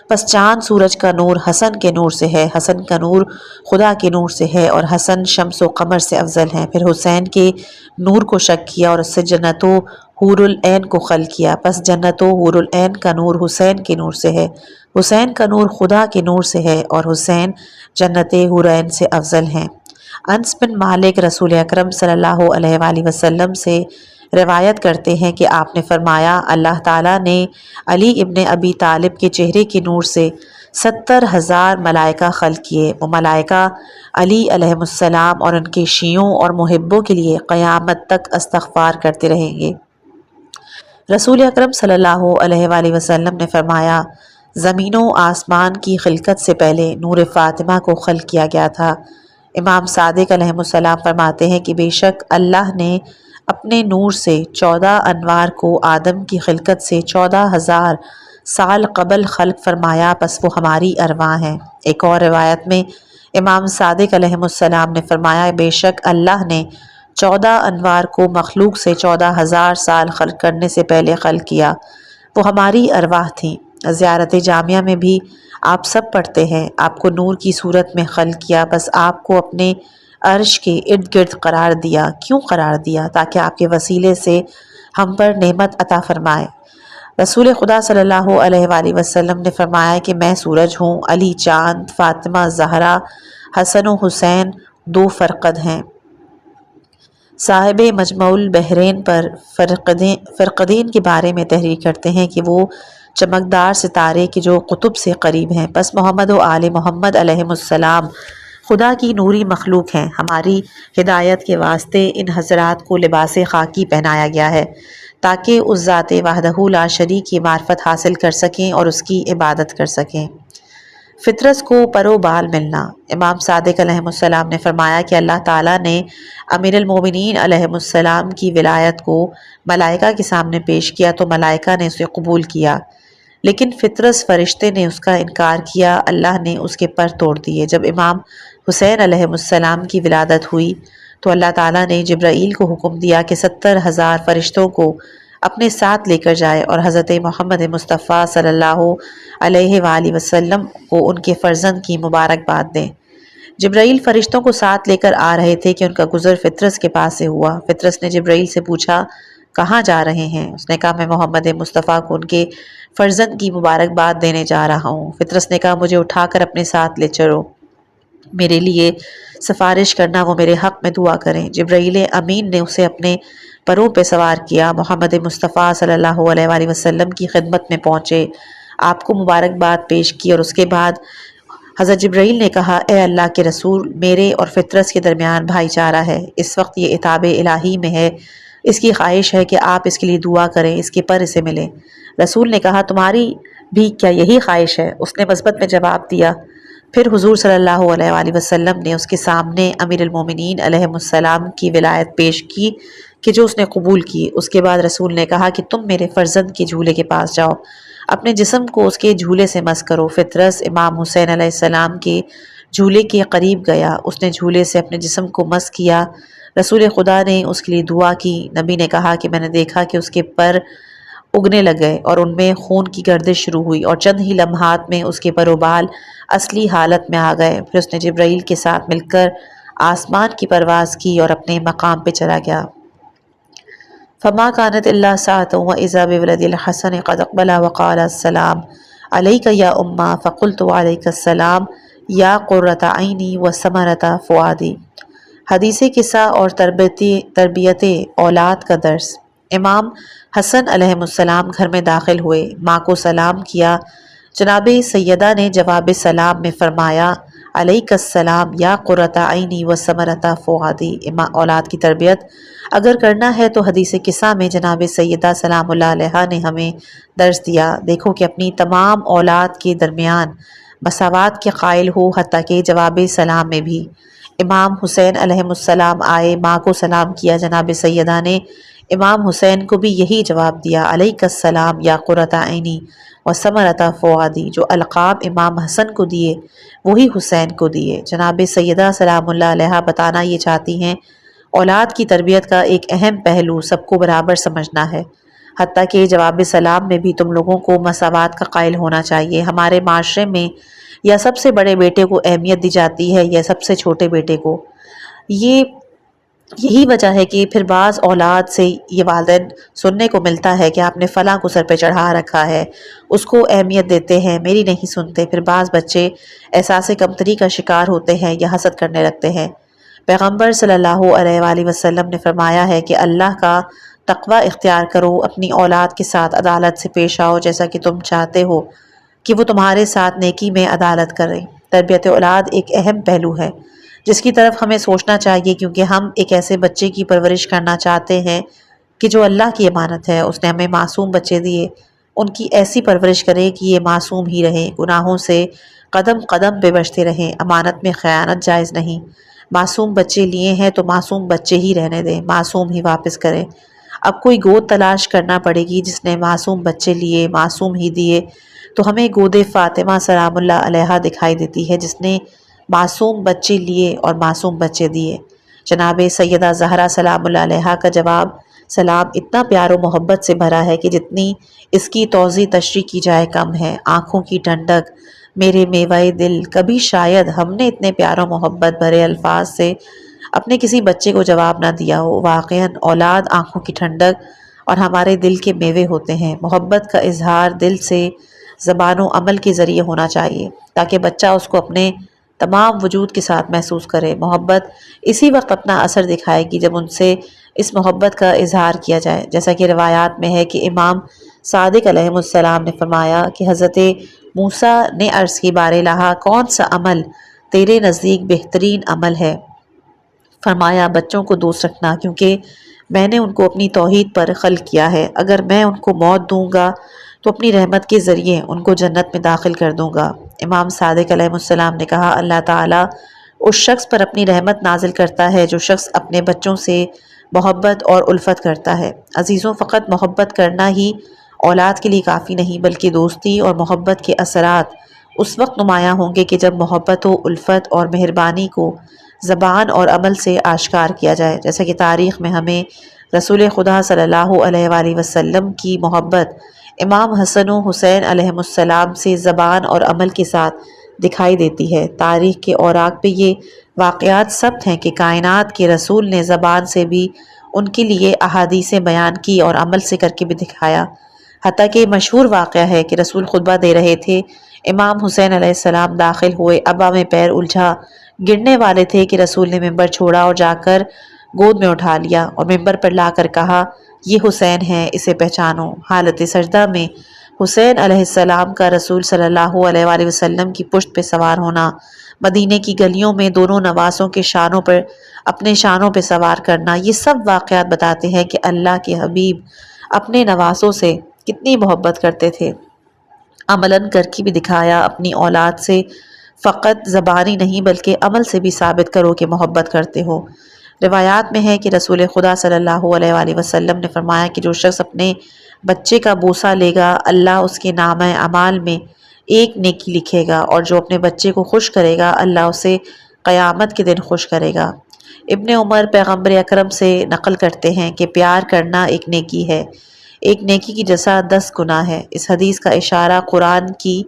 A: پس چاند سورج کا نور حسن کے نور سے ہے، حسن کا نور خدا کے نور سے ہے اور حسن شمس و قمر سے افضل ہیں۔ پھر حسین کے نور کو شک کیا اور اس سے جنت و حور العین کو خلق کیا، پس جنت و حور العین کا نور حسین کے نور سے ہے، حسین کا نور خدا کے نور سے ہے اور حسین جنت حور العین سے افضل ہیں۔ انس بن مالک رسول اکرم صلی اللہ علیہ وآلہ وسلم سے روایت کرتے ہیں کہ آپ نے فرمایا اللہ تعالیٰ نے علی ابن ابی طالب کے چہرے کے نور سے 70,000 ملائکہ خلق کیے۔ وہ ملائکہ علی علیہ السلام اور ان کے شیعوں اور محبوں کے لیے قیامت تک استغفار کرتے رہیں گے۔ رسول اکرم صلی اللہ علیہ وآلہ وسلم نے فرمایا زمین و آسمان کی خلقت سے پہلے نور فاطمہ کو خلق کیا گیا تھا۔ امام صادق علیہ السلام فرماتے ہیں کہ بے شک اللہ نے اپنے نور سے 14 انوار کو آدم کی خلقت سے 14,000 سال قبل خلق فرمایا، پس وہ ہماری ارواح ہیں۔ ایک اور روایت میں امام صادق علیہ السلام نے فرمایا بے شک اللہ نے 14 انوار کو مخلوق سے 14,000 سال خلق کرنے سے پہلے خلق کیا، وہ ہماری ارواح تھیں۔ زیارت جامعہ میں بھی آپ سب پڑھتے ہیں آپ کو نور کی صورت میں خلق کیا، بس آپ کو اپنے عرش کے ارد گرد قرار دیا۔ کیوں قرار دیا؟ تاکہ آپ کے وسیلے سے ہم پر نعمت عطا فرمائے۔ رسول خدا صلی اللہ علیہ وآلہ وسلم نے فرمایا کہ میں سورج ہوں، علی چاند، فاطمہ زہرا، حسن و حسین 2 فرقد ہیں۔ صاحب مجمع البحرین پر فرقدین کے بارے میں تحریر کرتے ہیں کہ وہ چمکدار ستارے کے جو قطب سے قریب ہیں، پس محمد و آل محمد علیہ السلام خدا کی نوری مخلوق ہیں۔ ہماری ہدایت کے واسطے ان حضرات کو لباس خاکی پہنایا گیا ہے تاکہ اس ذات وحدہ لا شریک کی معرفت حاصل کر سکیں اور اس کی عبادت کر سکیں۔ فطرت کو پر و بال ملنا۔ امام صادق علیہ السلام نے فرمایا کہ اللہ تعالیٰ نے امیر المومنین علیہ السلام کی ولایت کو ملائکہ کے سامنے پیش کیا تو ملائکہ نے اسے قبول کیا، لیکن فطرت فرشتے نے اس کا انکار کیا، اللہ نے اس کے پر توڑ دیے۔ جب امام حسین علیہ السلام کی ولادت ہوئی تو اللہ تعالیٰ نے جبرائیل کو حکم دیا کہ 70,000 فرشتوں کو اپنے ساتھ لے کر جائے اور حضرت محمد مصطفیٰ صلی اللہ علیہ وآلہ وسلم کو ان کے فرزند کی مبارکباد دیں۔ جبرائیل فرشتوں کو ساتھ لے کر آ رہے تھے کہ ان کا گزر فطرس کے پاس سے ہوا۔ فطرس نے جبرائیل سے پوچھا کہاں جا رہے ہیں؟ اس نے کہا میں محمد مصطفیٰ کو ان کے فرزند کی مبارکباد دینے جا رہا ہوں۔ فطرس نے کہا مجھے اٹھا کر اپنے ساتھ لے چلو، میرے لیے سفارش کرنا، وہ میرے حق میں دعا کریں۔ جبرائیل امین نے اسے اپنے پروں پہ سوار کیا، محمد مصطفیٰ صلی اللہ علیہ وآلہ وسلم کی خدمت میں پہنچے، آپ کو مبارکباد پیش کی اور اس کے بعد حضرت جبرائیل نے کہا اے اللہ کے رسول، میرے اور فطرس کے درمیان بھائی چارہ ہے، اس وقت یہ عتاب الہی میں ہے، اس کی خواہش ہے کہ آپ اس کے لیے دعا کریں، اس کے پر اسے ملے۔ رسول نے کہا تمہاری بھی کیا یہی خواہش ہے؟ اس نے مثبت میں جواب دیا۔ پھر حضور صلی اللہ علیہ وآلہ وسلم نے اس کے سامنے امیر المومنین علیہ السلام کی ولایت پیش کی کہ جو اس نے قبول کی۔ اس کے بعد رسول نے کہا کہ تم میرے فرزند کے جھولے کے پاس جاؤ، اپنے جسم کو اس کے جھولے سے مس کرو۔ فطرس امام حسین علیہ السلام کے جھولے کے قریب گیا، اس نے جھولے سے اپنے جسم کو مس کیا۔ رسول خدا نے اس کے لیے دعا کی۔ نبی نے کہا کہ میں نے دیکھا کہ اس کے پر اگنے لگے اور ان میں خون کی گردش شروع ہوئی اور چند ہی لمحات میں اس کے پر و بال اصلی حالت میں آ گئے۔ پھر اس نے جبرائیل کے ساتھ مل کر آسمان کی پرواز کی اور اپنے مقام پہ چلا گیا۔ فما كانت الا ساعة واذا بولد الحسن قد اقبل وقال السلام عليك يا امه فقلت وعليك السلام یا قرۃ عینی و ثمرۃ فؤادی۔ حدیث قصہ اور تربیت اولاد کا درس۔ امام حسن علیہ السلام گھر میں داخل ہوئے، ماں کو سلام کیا۔ جناب سیدہ نے جواب سلام میں فرمایا علیک السلام یا قرۃ عینی و ثمرۃ فؤادی۔ اولاد کی تربیت اگر کرنا ہے تو حدیث قصہ میں جناب سیدہ سلام اللہ علیہا نے ہمیں درس دیا۔ دیکھو کہ اپنی تمام اولاد کے درمیان مساوات کے قائل ہو، حتیٰ کہ جواب سلام میں بھی۔ امام حسین علیہ السلام آئے، ماں کو سلام کیا۔ جناب سیدہ نے امام حسین کو بھی یہی جواب دیا علیک السلام یا قرۃ عینی و ثمرۃ فؤادی۔ جو القاب امام حسن کو دیے وہی حسین کو دیے۔ جناب سیدہ سلام اللہ علیہا بتانا یہ چاہتی ہیں اولاد کی تربیت کا ایک اہم پہلو سب کو برابر سمجھنا ہے، حتیٰ کہ جواب سلام میں بھی تم لوگوں کو مساوات کا قائل ہونا چاہیے۔ ہمارے معاشرے میں یا سب سے بڑے بیٹے کو اہمیت دی جاتی ہے یا سب سے چھوٹے بیٹے کو۔ یہی وجہ ہے کہ پھر بعض اولاد سے یہ والدین سننے کو ملتا ہے کہ آپ نے فلاں کو سر پہ چڑھا رکھا ہے، اس کو اہمیت دیتے ہیں، میری نہیں سنتے۔ پھر بعض بچے احساس کمتری کا شکار ہوتے ہیں یا حسد کرنے لگتے ہیں۔ پیغمبر صلی اللہ علیہ وآلہ وسلم نے فرمایا ہے کہ اللہ کا تقوی اختیار کرو، اپنی اولاد کے ساتھ عدالت سے پیش آؤ جیسا کہ تم چاہتے ہو کہ وہ تمہارے ساتھ نیکی میں عدالت کرے۔ تربیت اولاد ایک اہم پہلو ہے جس کی طرف ہمیں سوچنا چاہیے، کیونکہ ہم ایک ایسے بچے کی پرورش کرنا چاہتے ہیں کہ جو اللہ کی امانت ہے۔ اس نے ہمیں معصوم بچے دیے، ان کی ایسی پرورش کریں کہ یہ معصوم ہی رہیں، گناہوں سے قدم قدم پہ بچتے رہیں، امانت میں خیانت جائز نہیں۔ معصوم بچے لیے ہیں تو معصوم بچے ہی رہنے دیں، معصوم ہی واپس کریں۔ اب کوئی گود تلاش کرنا پڑے گی جس نے معصوم بچے لیے، معصوم ہی دیے، تو ہمیں گود فاطمہ سلام اللہ علیہا دکھائی دیتی ہے جس نے معصوم بچے لیے اور معصوم بچے دیے۔ جناب سیدہ زہرا سلام اللہ علیہا کا جواب سلام اتنا پیار و محبت سے بھرا ہے کہ جتنی اس کی توضیح تشریح کی جائے کم ہے۔ آنکھوں کی ٹھنڈک، میرے میوائے دل، کبھی شاید ہم نے اتنے پیار و محبت بھرے الفاظ سے اپنے کسی بچے کو جواب نہ دیا ہو۔ واقعاً اولاد آنکھوں کی ٹھنڈک اور ہمارے دل کے میوے ہوتے ہیں۔ محبت کا اظہار دل سے، زبان و عمل کے ذریعے ہونا چاہیے تاکہ بچہ اس کو اپنے تمام وجود کے ساتھ محسوس کرے۔ محبت اسی وقت اپنا اثر دکھائے گی جب ان سے اس محبت کا اظہار کیا جائے، جیسا کہ روایات میں ہے کہ امام صادق علیہ السلام نے فرمایا کہ حضرت موسیٰ نے عرض کی بار الہا کون سا عمل تیرے نزدیک بہترین عمل ہے؟ فرمایا بچوں کو دوست رکھنا، کیونکہ میں نے ان کو اپنی توحید پر خلق کیا ہے۔ اگر میں ان کو موت دوں گا تو اپنی رحمت کے ذریعے ان کو جنت میں داخل کر دوں گا۔ امام صادق علیہ السلام نے کہا اللہ تعالیٰ اس شخص پر اپنی رحمت نازل کرتا ہے جو شخص اپنے بچوں سے محبت اور الفت کرتا ہے۔ عزیزوں، فقط محبت کرنا ہی اولاد کے لیے کافی نہیں، بلکہ دوستی اور محبت کے اثرات اس وقت نمایاں ہوں گے کہ جب محبت و الفت اور مہربانی کو زبان اور عمل سے آشکار کیا جائے، جیسا کہ تاریخ میں ہمیں رسول خدا صلی اللہ علیہ وآلہ وسلم کی محبت امام حسن و حسین علیہ السلام سے زبان اور عمل کے ساتھ دکھائی دیتی ہے۔ تاریخ کے اوراق پہ یہ واقعات ثبت ہیں کہ کائنات کے رسول نے زبان سے بھی ان کے لیے احادیثیں بیان کی اور عمل سے کر کے بھی دکھایا۔ حتیٰ کہ مشہور واقعہ ہے کہ رسول خطبہ دے رہے تھے، امام حسین علیہ السلام داخل ہوئے، ابا میں پیر الجھا، گرنے والے تھے کہ رسول نے ممبر چھوڑا اور جا کر گود میں اٹھا لیا اور ممبر پر لا کر کہا یہ حسین ہے، اسے پہچانو۔ حالت سجدہ میں حسین علیہ السلام کا رسول صلی اللہ علیہ وآلہ وسلم کی پشت پہ سوار ہونا، مدینے کی گلیوں میں دونوں نواسوں کے شانوں پر اپنے شانوں پہ سوار کرنا، یہ سب واقعات بتاتے ہیں کہ اللہ کے حبیب اپنے نواسوں سے کتنی محبت کرتے تھے۔ عملاً کر کے بھی دکھایا، اپنی اولاد سے فقط زبانی نہیں بلکہ عمل سے بھی ثابت کرو کہ محبت کرتے ہو۔ روایات میں ہے کہ رسول خدا صلی اللہ علیہ وآلہ وسلم نے فرمایا کہ جو شخص اپنے بچے کا بوسہ لے گا اللہ اس کے نامہ اعمال میں ایک نیکی لکھے گا، اور جو اپنے بچے کو خوش کرے گا اللہ اسے قیامت کے دن خوش کرے گا۔ ابن عمر پیغمبر اکرم سے نقل کرتے ہیں کہ پیار کرنا ایک نیکی ہے، ایک نیکی کی جزا 10 گناہ ہے۔ اس حدیث کا اشارہ قرآن کی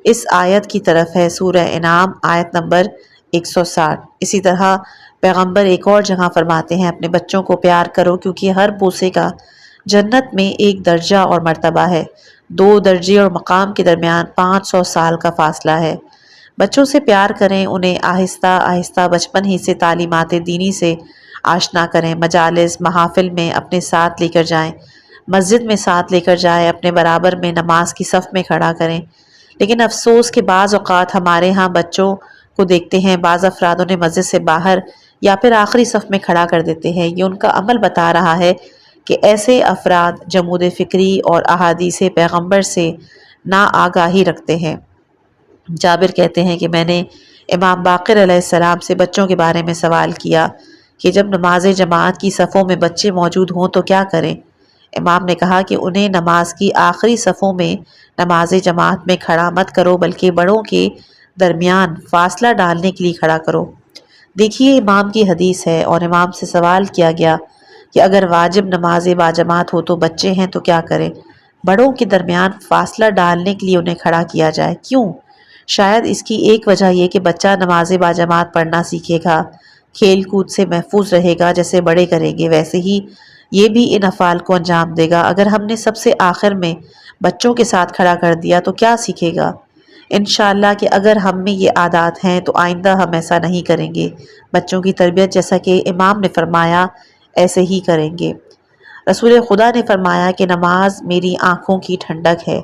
A: اس آیت کی طرف ہے، سورہ انعام آیت نمبر 160۔ اسی طرح پیغمبر ایک اور جگہ فرماتے ہیں اپنے بچوں کو پیار کرو کیونکہ ہر بوسے کا جنت میں ایک درجہ اور مرتبہ ہے، 2 درجے اور مقام کے درمیان 500 سال کا فاصلہ ہے۔ بچوں سے پیار کریں، انہیں آہستہ آہستہ بچپن ہی سے تعلیمات دینی سے آشنا کریں، مجالس محافل میں اپنے ساتھ لے کر جائیں، مسجد میں ساتھ لے کر جائیں، اپنے برابر میں نماز کی صف میں کھڑا کریں۔ لیکن افسوس کہ بعض اوقات ہمارے ہاں بچوں کو دیکھتے ہیں بعض افراد انہیں مسجد سے باہر یا پھر آخری صف میں کھڑا کر دیتے ہیں۔ یہ ان کا عمل بتا رہا ہے کہ ایسے افراد جمود فکری اور احادیث پیغمبر سے نا آگاہی رکھتے ہیں۔ جابر کہتے ہیں کہ میں نے امام باقر علیہ السلام سے بچوں کے بارے میں سوال کیا کہ جب نماز جماعت کی صفوں میں بچے موجود ہوں تو کیا کریں؟ امام نے کہا کہ انہیں نماز کی آخری صفوں میں نماز جماعت میں کھڑا مت کرو بلکہ بڑوں کے درمیان فاصلہ ڈالنے کے لیے کھڑا کرو۔ دیکھیے امام کی حدیث ہے اور امام سے سوال کیا گیا کہ اگر واجب نماز باجماعت ہو تو بچے ہیں تو کیا کریں؟ بڑوں کے درمیان فاصلہ ڈالنے کے لیے انہیں کھڑا کیا جائے۔ کیوں؟ شاید اس کی ایک وجہ یہ کہ بچہ نماز باجماعت پڑھنا سیکھے گا، کھیل کود سے محفوظ رہے گا، جیسے بڑے کریں گے ویسے ہی یہ بھی ان افعال کو انجام دے گا۔ اگر ہم نے سب سے آخر میں بچوں کے ساتھ کھڑا کر دیا تو کیا سیکھے گا؟ انشاءاللہ کہ اگر ہم میں یہ عادات ہیں تو آئندہ ہم ایسا نہیں کریں گے۔ بچوں کی تربیت جیسا کہ امام نے فرمایا ایسے ہی کریں گے۔ رسول خدا نے فرمایا کہ نماز میری آنکھوں کی ٹھنڈک ہے۔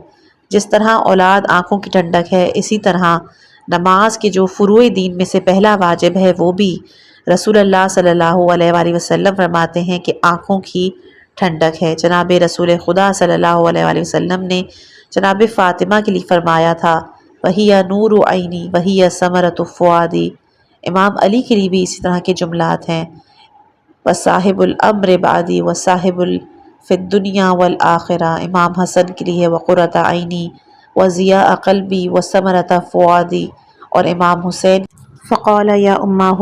A: جس طرح اولاد آنکھوں کی ٹھنڈک ہے، اسی طرح نماز کے جو فروع دین میں سے پہلا واجب ہے وہ بھی رسول اللہ صلی اللہ علیہ وآلہ وسلم فرماتے ہیں کہ آنکھوں کی ٹھنڈک ہے۔ جناب رسول خدا صلی اللہ علیہ وآلہ وسلم نے جناب فاطمہ کے لیے فرمایا تھا وَهِيَ نُورُ عَيْنِي وَهِيَ ثَمَرَةُ فُؤَادِي۔ امام علی کے لیے بھی اسی طرح کے جملات ہیں وَصَاحِبُ الْأَمْرِ بَعْدِي وَصَاحِبُ فِي الدُّنْيَا وَالْآخِرَةِ۔ امام حسن کے لیے وَقُرَّةُ عَيْنِي وَضِيَاءَ قَلْبِي وَثَمَرَةَ فُؤَادِي۔ اور امام حسین فقال یا اماہ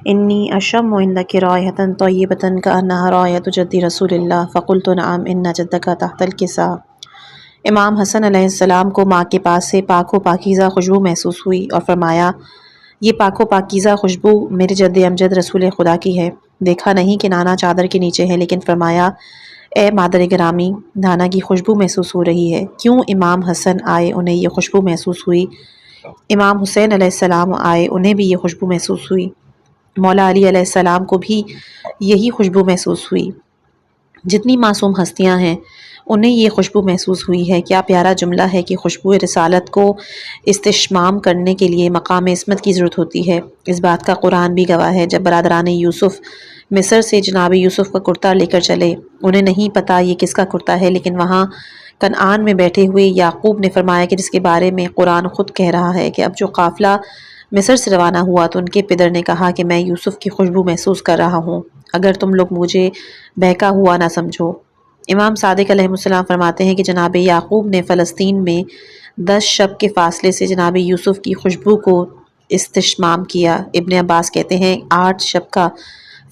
A: انی اشم عندک رائحة طیبة کأنها رائحة جد رسول اللہ فقلت نعم ان جدک تحت الکساء۔ امام حسن علیہ السلام کو ماں کے پاس سے پاک و پاکیزہ خوشبو محسوس ہوئی اور فرمایا یہ پاک و پاکیزہ خوشبو میرے جد امجد رسول خدا کی ہے۔ دیکھا نہیں کہ نانا چادر کے نیچے ہے، لیکن فرمایا اے مادر گرامی، نانا کی خوشبو محسوس ہو رہی ہے۔ کیوں امام حسن آئے انہیں یہ خوشبو محسوس ہوئی، امام حسین علیہ السلام آئے انہیں بھی یہ خوشبو محسوس ہوئی، مولا علی علیہ السلام کو بھی یہی خوشبو محسوس ہوئی۔ جتنی معصوم ہستیاں ہیں انہیں یہ خوشبو محسوس ہوئی ہے۔ کیا پیارا جملہ ہے کہ خوشبو رسالت کو استشمام کرنے کے لیے مقام عصمت کی ضرورت ہوتی ہے۔ اس بات کا قرآن بھی گواہ ہے۔ جب برادران یوسف مصر سے جناب یوسف کا کرتا لے کر چلے، انہیں نہیں پتا یہ کس کا کرتا ہے، لیکن وہاں کنعان میں بیٹھے ہوئے یعقوب نے فرمایا کہ جس کے بارے میں قرآن خود کہہ رہا ہے کہ اب جو قافلہ مصر سے روانہ ہوا تو ان کے پدر نے کہا کہ میں یوسف کی خوشبو محسوس کر رہا ہوں، اگر تم لوگ مجھے بہکا ہوا نہ سمجھو۔ امام صادق علیہ السلام فرماتے ہیں کہ جناب یعقوب نے فلسطین میں 10 شب کے فاصلے سے جناب یوسف کی خوشبو کو استشمام کیا۔ ابن عباس کہتے ہیں 8 شب کا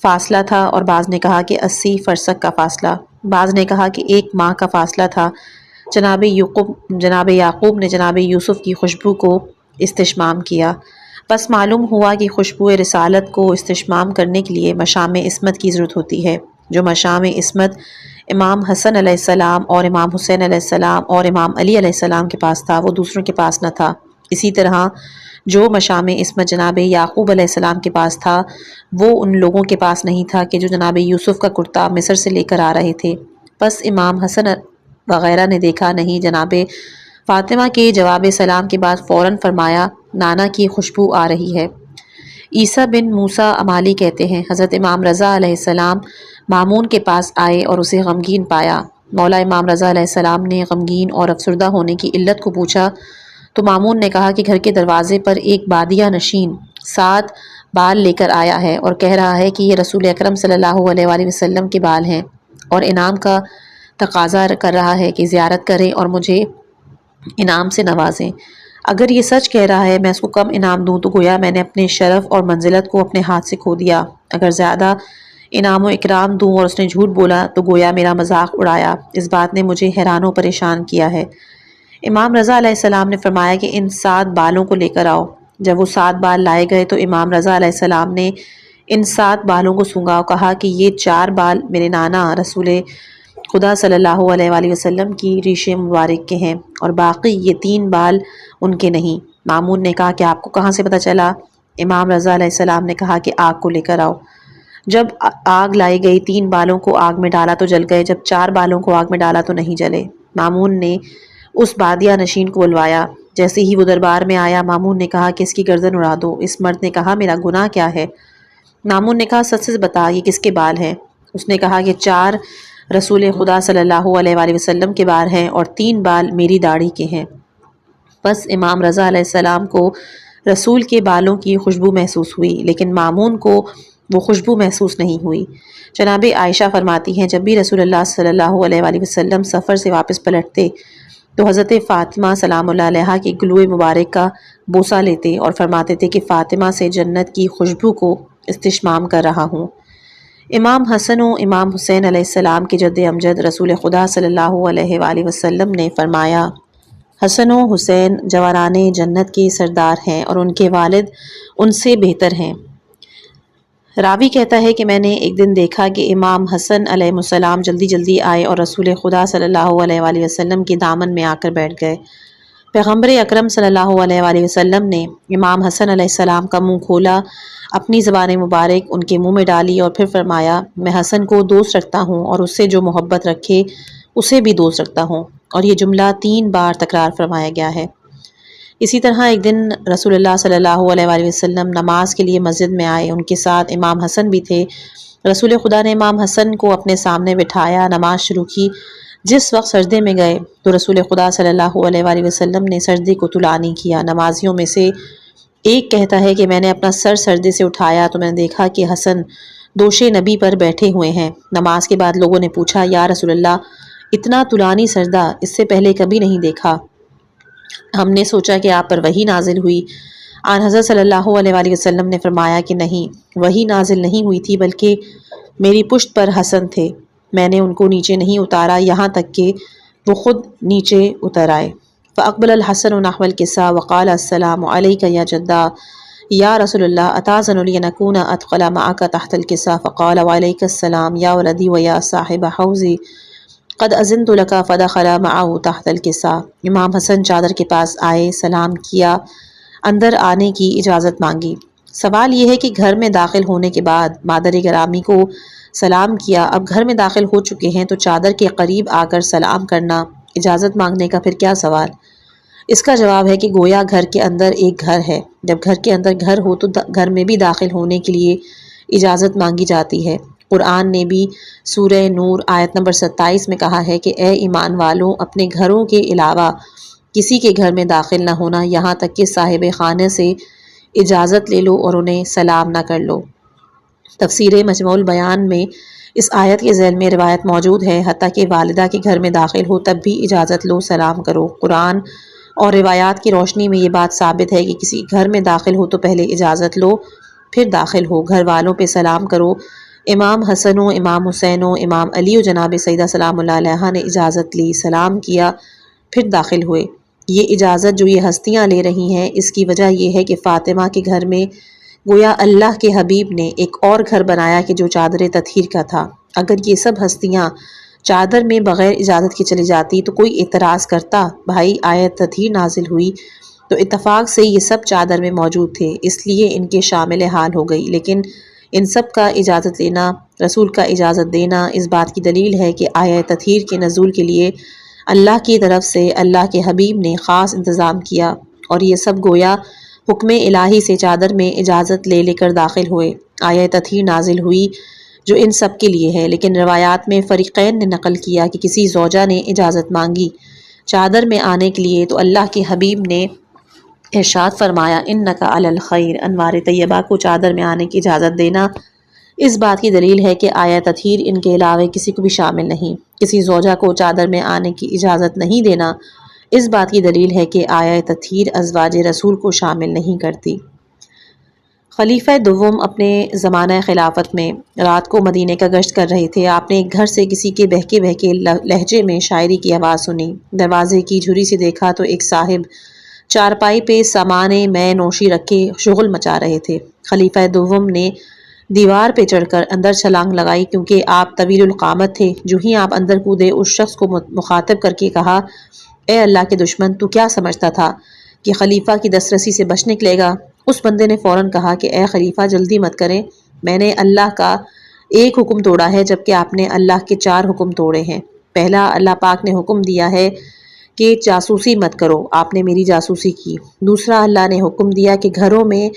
A: فاصلہ تھا، اور بعض نے کہا کہ 80 فرسخ کا فاصلہ، بعض نے کہا کہ 1 ماہ کا فاصلہ تھا۔ جناب یعقوب نے جناب یوسف کی خوشبو کو استشمام کیا۔ بس معلوم ہوا کہ خوشبو رسالت کو استشمام کرنے کے لیے مشام عصمت کی ضرورت ہوتی ہے۔ جو مشام عصمت امام حسن علیہ السلام اور امام حسین علیہ السلام اور امام علی علیہ السلام کے پاس تھا وہ دوسروں کے پاس نہ تھا۔ اسی طرح جو مشام عصمت جناب یعقوب علیہ السلام کے پاس تھا وہ ان لوگوں کے پاس نہیں تھا کہ جو جناب یوسف کا کرتا مصر سے لے کر آ رہے تھے۔ بس امام حسن وغیرہ نے دیکھا نہیں، جناب فاطمہ کے جواب سلام کے بعد فوراً فرمایا نانا کی خوشبو آ رہی ہے۔ عیسیٰ بن موسیٰ عمالی کہتے ہیں حضرت امام رضا علیہ السلام مامون کے پاس آئے اور اسے غمگین پایا۔ مولا امام رضا علیہ السلام نے غمگین اور افسردہ ہونے کی علت کو پوچھا تو مامون نے کہا کہ گھر کے دروازے پر ایک بادیہ نشین 7 بال لے کر آیا ہے اور کہہ رہا ہے کہ یہ رسول اکرم صلی اللہ علیہ وآلہ وسلم کے بال ہیں، اور انعام کا تقاضا کر رہا ہے کہ زیارت کریں اور مجھے انعام سے نوازیں۔ اگر یہ سچ کہہ رہا ہے میں اس کو کم انعام دوں تو گویا میں نے اپنے شرف اور منزلت کو اپنے ہاتھ سے کھو دیا، اگر زیادہ انعام و اکرام دوں اور اس نے جھوٹ بولا تو گویا میرا مذاق اڑایا۔ اس بات نے مجھے حیران و پریشان کیا ہے۔ امام رضا علیہ السلام نے فرمایا کہ ان 7 بالوں کو لے کر آؤ۔ جب وہ 7 بال لائے گئے تو امام رضا علیہ السلام نے ان 7 بالوں کو سونگا اور کہا کہ یہ 4 بال میرے نانا رسول خدا صلی اللہ علیہ وآلہ وسلم کی ریش مبارک کے ہیں اور باقی یہ 3 بال ان کے نہیں۔ مامون نے کہا کہ آپ کو کہاں سے پتہ چلا؟ امام رضا علیہ السلام نے کہا کہ آگ کو لے کر آؤ۔ جب آگ لائی گئی 3 بالوں کو آگ میں ڈالا تو جل گئے، جب 4 بالوں کو آگ میں ڈالا تو نہیں جلے۔ مامون نے اس بادیہ نشین کو بلوایا۔ جیسے ہی وہ دربار میں آیا مامون نے کہا کہ اس کی گردن اڑا دو۔ اس مرد نے کہا میرا گناہ کیا ہے؟ مامون نے کہا سچ سچ بتا یہ کس کے بال ہیں؟ اس نے کہا کہ 4 رسول خدا صلی اللہ علیہ وآلہ وسلم کے بال ہیں اور 3 بال میری داڑھی کے ہیں۔ بس امام رضا علیہ السلام کو رسول کے بالوں کی خوشبو محسوس ہوئی، لیکن مامون کو وہ خوشبو محسوس نہیں ہوئی۔ جناب عائشہ فرماتی ہیں جب بھی رسول اللہ صلی اللہ علیہ وآلہ وسلم سفر سے واپس پلٹتے تو حضرت فاطمہ سلام اللہ علیہا کی گلوئے مبارک کا بوسہ لیتے اور فرماتے تھے کہ فاطمہ سے جنت کی خوشبو کو استشمام کر رہا ہوں۔ امام حسن و امام حسین علیہ السلام کے جد امجد رسول خدا صلی اللہ علیہ وآلہ وسلم نے فرمایا حسن و حسین جوانان جنت کے سردار ہیں اور ان کے والد ان سے بہتر ہیں۔ راوی کہتا ہے کہ میں نے ایک دن دیکھا کہ امام حسن علیہ السلام جلدی جلدی آئے اور رسول خدا صلی اللہ علیہ وآلہ وسلم کے دامن میں آ کر بیٹھ گئے۔ پیغمبر اکرم صلی اللہ علیہ وآلہ وسلم نے امام حسن علیہ السلام کا منہ کھولا، اپنی زبان مبارک ان کے منہ میں ڈالی اور پھر فرمایا، میں حسن کو دوست رکھتا ہوں اور اس سے جو محبت رکھے اسے بھی دوست رکھتا ہوں، اور یہ جملہ 3 بار تکرار فرمایا گیا ہے۔ اسی طرح ایک دن رسول اللہ صلی اللہ علیہ وآلہ وسلم نماز کے لیے مسجد میں آئے، ان کے ساتھ امام حسن بھی تھے۔ رسول خدا نے امام حسن کو اپنے سامنے بٹھایا، نماز شروع کی۔ جس وقت سجدے میں گئے تو رسول خدا صلی اللہ علیہ وآلہ وسلم نے سجدے کو طویل نہیں کیا۔ نمازیوں میں سے ایک کہتا ہے کہ میں نے اپنا سر سجدے سے اٹھایا تو میں نے دیکھا کہ حسن دوش نبی پر بیٹھے ہوئے ہیں۔ نماز کے بعد لوگوں نے پوچھا، یا رسول اللہ، اتنا طولانی سجدہ اس سے پہلے کبھی نہیں دیکھا۔ ہم نے سوچا کہ آپ پر وحی نازل ہوئی۔ آن حضرت صلی اللہ علیہ وآلہ وسلم نے فرمایا کہ نہیں، وحی نازل نہیں ہوئی تھی، بلکہ میری پشت پر حسن تھے، میں نے ان کو نیچے نہیں اتارا یہاں تک کہ وہ خود نیچے اتر آئے۔ فاقبل الحسن نحو الکساء وقال السلام علیک یا جدہ یا رسول اللہ اتاذن لی ان اکون ادخل معک تحت الکساء فقال وعلیک السلام یا ولدی ویا صاحب حوضی قد اذنت لک فدخل معه تحت الکساء۔ امام حسن چادر کے پاس آئے، سلام کیا، اندر آنے کی اجازت مانگی۔ سوال یہ ہے کہ گھر میں داخل ہونے کے بعد مادر گرامی کو سلام کیا، اب گھر میں داخل ہو چکے ہیں تو چادر کے قریب آ کر سلام کرنا، اجازت مانگنے کا پھر کیا سوال؟ اس کا جواب ہے کہ گویا گھر کے اندر ایک گھر ہے، جب گھر کے اندر گھر ہو تو گھر میں بھی داخل ہونے کے لیے اجازت مانگی جاتی ہے۔ قرآن نے بھی سورہ نور آیت نمبر 27 میں کہا ہے کہ اے ایمان والوں، اپنے گھروں کے علاوہ کسی کے گھر میں داخل نہ ہونا یہاں تک کہ صاحب خانے سے اجازت لے لو اور انہیں سلام نہ کر لو۔ تفسیر مجموع البیان میں اس آیت کے ذیل میں روایت موجود ہے، حتیٰ کہ والدہ کے گھر میں داخل ہو تب بھی اجازت لو، سلام کرو۔ قرآن اور روایات کی روشنی میں یہ بات ثابت ہے کہ کسی گھر میں داخل ہو تو پہلے اجازت لو، پھر داخل ہو، گھر والوں پہ سلام کرو۔ امام حسن و امام حسین و امام علی و جناب سیدہ سلام اللہ علیہ نے اجازت لی، سلام کیا، پھر داخل ہوئے۔ یہ اجازت جو یہ ہستیاں لے رہی ہیں، اس کی وجہ یہ ہے کہ فاطمہ کے گھر میں گویا اللہ کے حبیب نے ایک اور گھر بنایا کہ جو چادر تطہیر کا تھا۔ اگر یہ سب ہستیاں چادر میں بغیر اجازت کے چلی جاتی تو کوئی اعتراض کرتا؟ بھائی، آیت تطہیر نازل ہوئی تو اتفاق سے یہ سب چادر میں موجود تھے، اس لیے ان کے شامل حال ہو گئی، لیکن ان سب کا اجازت لینا، رسول کا اجازت دینا، اس بات کی دلیل ہے کہ آیت تطہیر کے نزول کے لیے اللہ کی طرف سے اللہ کے حبیب نے خاص انتظام کیا، اور یہ سب گویا حکم الہی سے چادر میں اجازت لے کر داخل ہوئے۔ آیت تطہیر نازل ہوئی جو ان سب کے لیے ہے، لیکن روایات میں فریقین نے نقل کیا کہ کسی زوجہ نے اجازت مانگی چادر میں آنے کے لیے تو اللہ کے حبیب نے ارشاد فرمایا، انک علی الخیر، انوار طیبہ کو چادر میں آنے کی اجازت دینا اس بات کی دلیل ہے کہ آیت تطہیر ان کے علاوہ کسی کو بھی شامل نہیں۔ کسی زوجہ کو چادر میں آنے کی اجازت نہیں دینا اس بات کی دلیل ہے کہ آیت تطہیر ازواج رسول کو شامل نہیں کرتی۔ خلیفہ دوم اپنے زمانہ خلافت میں رات کو مدینے کا گشت کر رہے تھے۔ آپ نے ایک گھر سے کسی کے بہکے بہکے لہجے میں شاعری کی آواز سنی۔ دروازے کی جھری سے دیکھا تو ایک صاحب چارپائی پہ سامان میں نوشی رکھے شغل مچا رہے تھے۔ خلیفہ دوم نے دیوار پہ چڑھ کر اندر چھلانگ لگائی، کیونکہ آپ طویل القامت تھے۔ جو ہی آپ اندر کودے، اس شخص کو مخاطب کر کے کہا، اے اللہ کے دشمن، تو کیا سمجھتا تھا کہ خلیفہ کی دسترسی سے بچ نکلے گا؟ اس بندے نے فوراً کہا کہ اے خلیفہ، جلدی مت کریں، میں نے اللہ کا ایک حکم توڑا ہے جبکہ آپ نے اللہ کے 4 حکم توڑے ہیں۔ پہلا، اللہ پاک نے حکم دیا ہے کہ جاسوسی مت کرو، آپ نے میری جاسوسی کی۔ دوسرا، اللہ نے حکم دیا کہ گھروں میں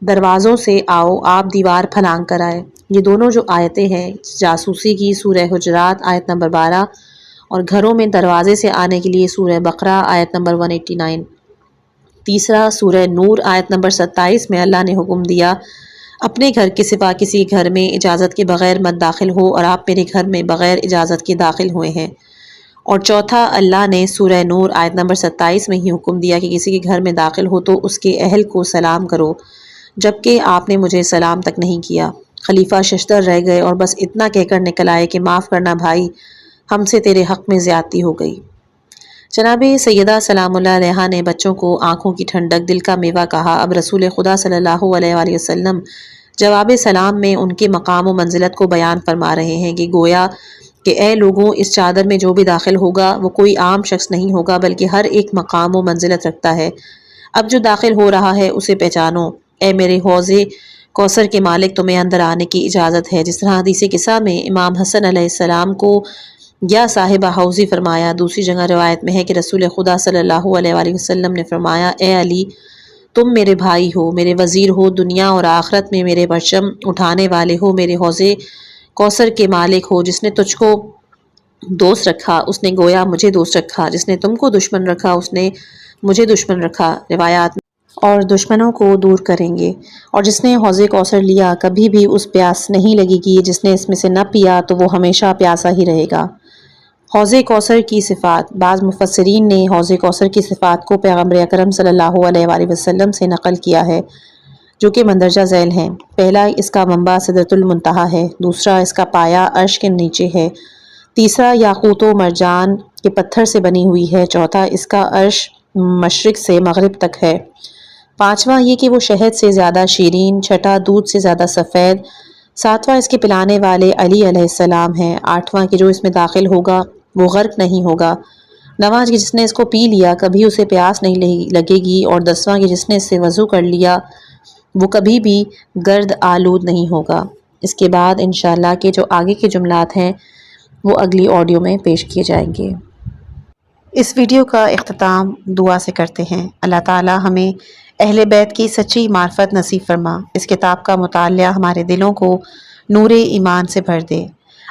A: دروازوں سے آؤ، آپ دیوار پھلانگ کر آئے۔ یہ دونوں جو آیتیں ہیں جاسوسی کی، سورہ حجرات آیت نمبر 12، اور گھروں میں دروازے سے آنے کے لیے سورہ بقرہ آیت نمبر 189۔ تیسرا، سورہ نور آیت نمبر 27 میں اللہ نے حکم دیا، اپنے گھر کے سوا کسی گھر میں اجازت کے بغیر مت داخل ہو، اور آپ میرے گھر میں بغیر اجازت کے داخل ہوئے ہیں۔ اور چوتھا، اللہ نے سورہ نور آیت نمبر 27 میں ہی حکم دیا کہ کسی کے گھر میں داخل ہو تو اس کے اہل کو سلام کرو، جبکہ آپ نے مجھے سلام تک نہیں کیا۔ خلیفہ ششدر رہ گئے اور بس اتنا کہہ کر نکل آئے کہ معاف کرنا بھائی، ہم سے تیرے حق میں زیادتی ہو گئی۔ جناب سیدہ سلام اللہ علیہ نے بچوں کو آنکھوں کی ٹھنڈک، دل کا میوہ کہا۔ اب رسول خدا صلی اللہ علیہ وآلہ وسلم جواب سلام میں ان کے مقام و منزلت کو بیان فرما رہے ہیں کہ گویا کہ اے لوگوں، اس چادر میں جو بھی داخل ہوگا وہ کوئی عام شخص نہیں ہوگا بلکہ ہر ایک مقام و منزلت رکھتا ہے۔ اب جو داخل ہو رہا ہے اسے پہچانو۔ اے میرے حوض کوثر کے مالک، تمہیں اندر آنے کی اجازت ہے۔ جس طرح حدیث قصہ میں امام حسن علیہ السلام کو یا صاحبہ حوضی فرمایا، دوسری جگہ روایت میں ہے کہ رسول خدا صلی اللہ علیہ وآلہ وسلم نے فرمایا، اے علی، تم میرے بھائی ہو، میرے وزیر ہو، دنیا اور آخرت میں میرے پرچم اٹھانے والے ہو، میرے حوض کوثر کے مالک ہو۔ جس نے تجھ کو دوست رکھا اس نے گویا مجھے دوست رکھا، جس نے تم کو دشمن رکھا اس نے مجھے دشمن رکھا۔ روایات میں اور دشمنوں کو دور کریں گے۔ اور جس نے حوض کوثر لیا کبھی بھی اس پیاس نہیں لگے گی، جس نے اس میں سے نہ پیا تو وہ ہمیشہ پیاسا ہی رہے گا۔ حوض کوثر کی صفات۔ بعض مفسرین نے حوض کوثر کی صفات کو پیغمبر اکرم صلی اللہ علیہ وآلہ وسلم سے نقل کیا ہے، جو کہ مندرجہ ذیل ہیں۔ پہلا، اس کا منبع سدرۃ المنتہا ہے۔ دوسرا، اس کا پایا عرش کے نیچے ہے۔ تیسرا، یاقوت و مرجان کے پتھر سے بنی ہوئی ہے۔ چوتھا، اس کا عرش مشرق سے مغرب تک ہے۔ پانچواں، یہ کہ وہ شہد سے زیادہ شیرین۔ چھٹا، دودھ سے زیادہ سفید۔ ساتواں، اس کے پلانے والے علی علیہ السلام ہیں۔ آٹھواں، کہ جو اس میں داخل ہوگا وہ غرق نہیں ہوگا۔ نواں، کہ جس نے اس کو پی لیا کبھی اسے پیاس نہیں لگے گی۔ اور دسواں، کہ جس نے اس سے وضو کر لیا وہ کبھی بھی گرد آلود نہیں ہوگا۔ اس کے بعد انشاءاللہ کہ جو آگے کے جملات ہیں وہ اگلی آڈیو میں پیش کیے جائیں گے۔ اس ویڈیو کا اختتام دعا سے کرتے ہیں۔ اللہ تعالی ہمیں اہل بیت کی سچی معرفت نصیب فرما۔ اس کتاب کا مطالعہ ہمارے دلوں کو نور ایمان سے بھر دے۔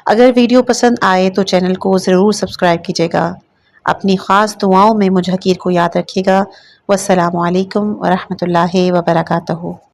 A: اگر ویڈیو پسند آئے تو چینل کو ضرور سبسکرائب کیجیے گا۔ اپنی خاص دعاؤں میں مجھ حقیر کو یاد رکھیے گا۔ والسلام علیکم ورحمۃ اللہ وبرکاتہ۔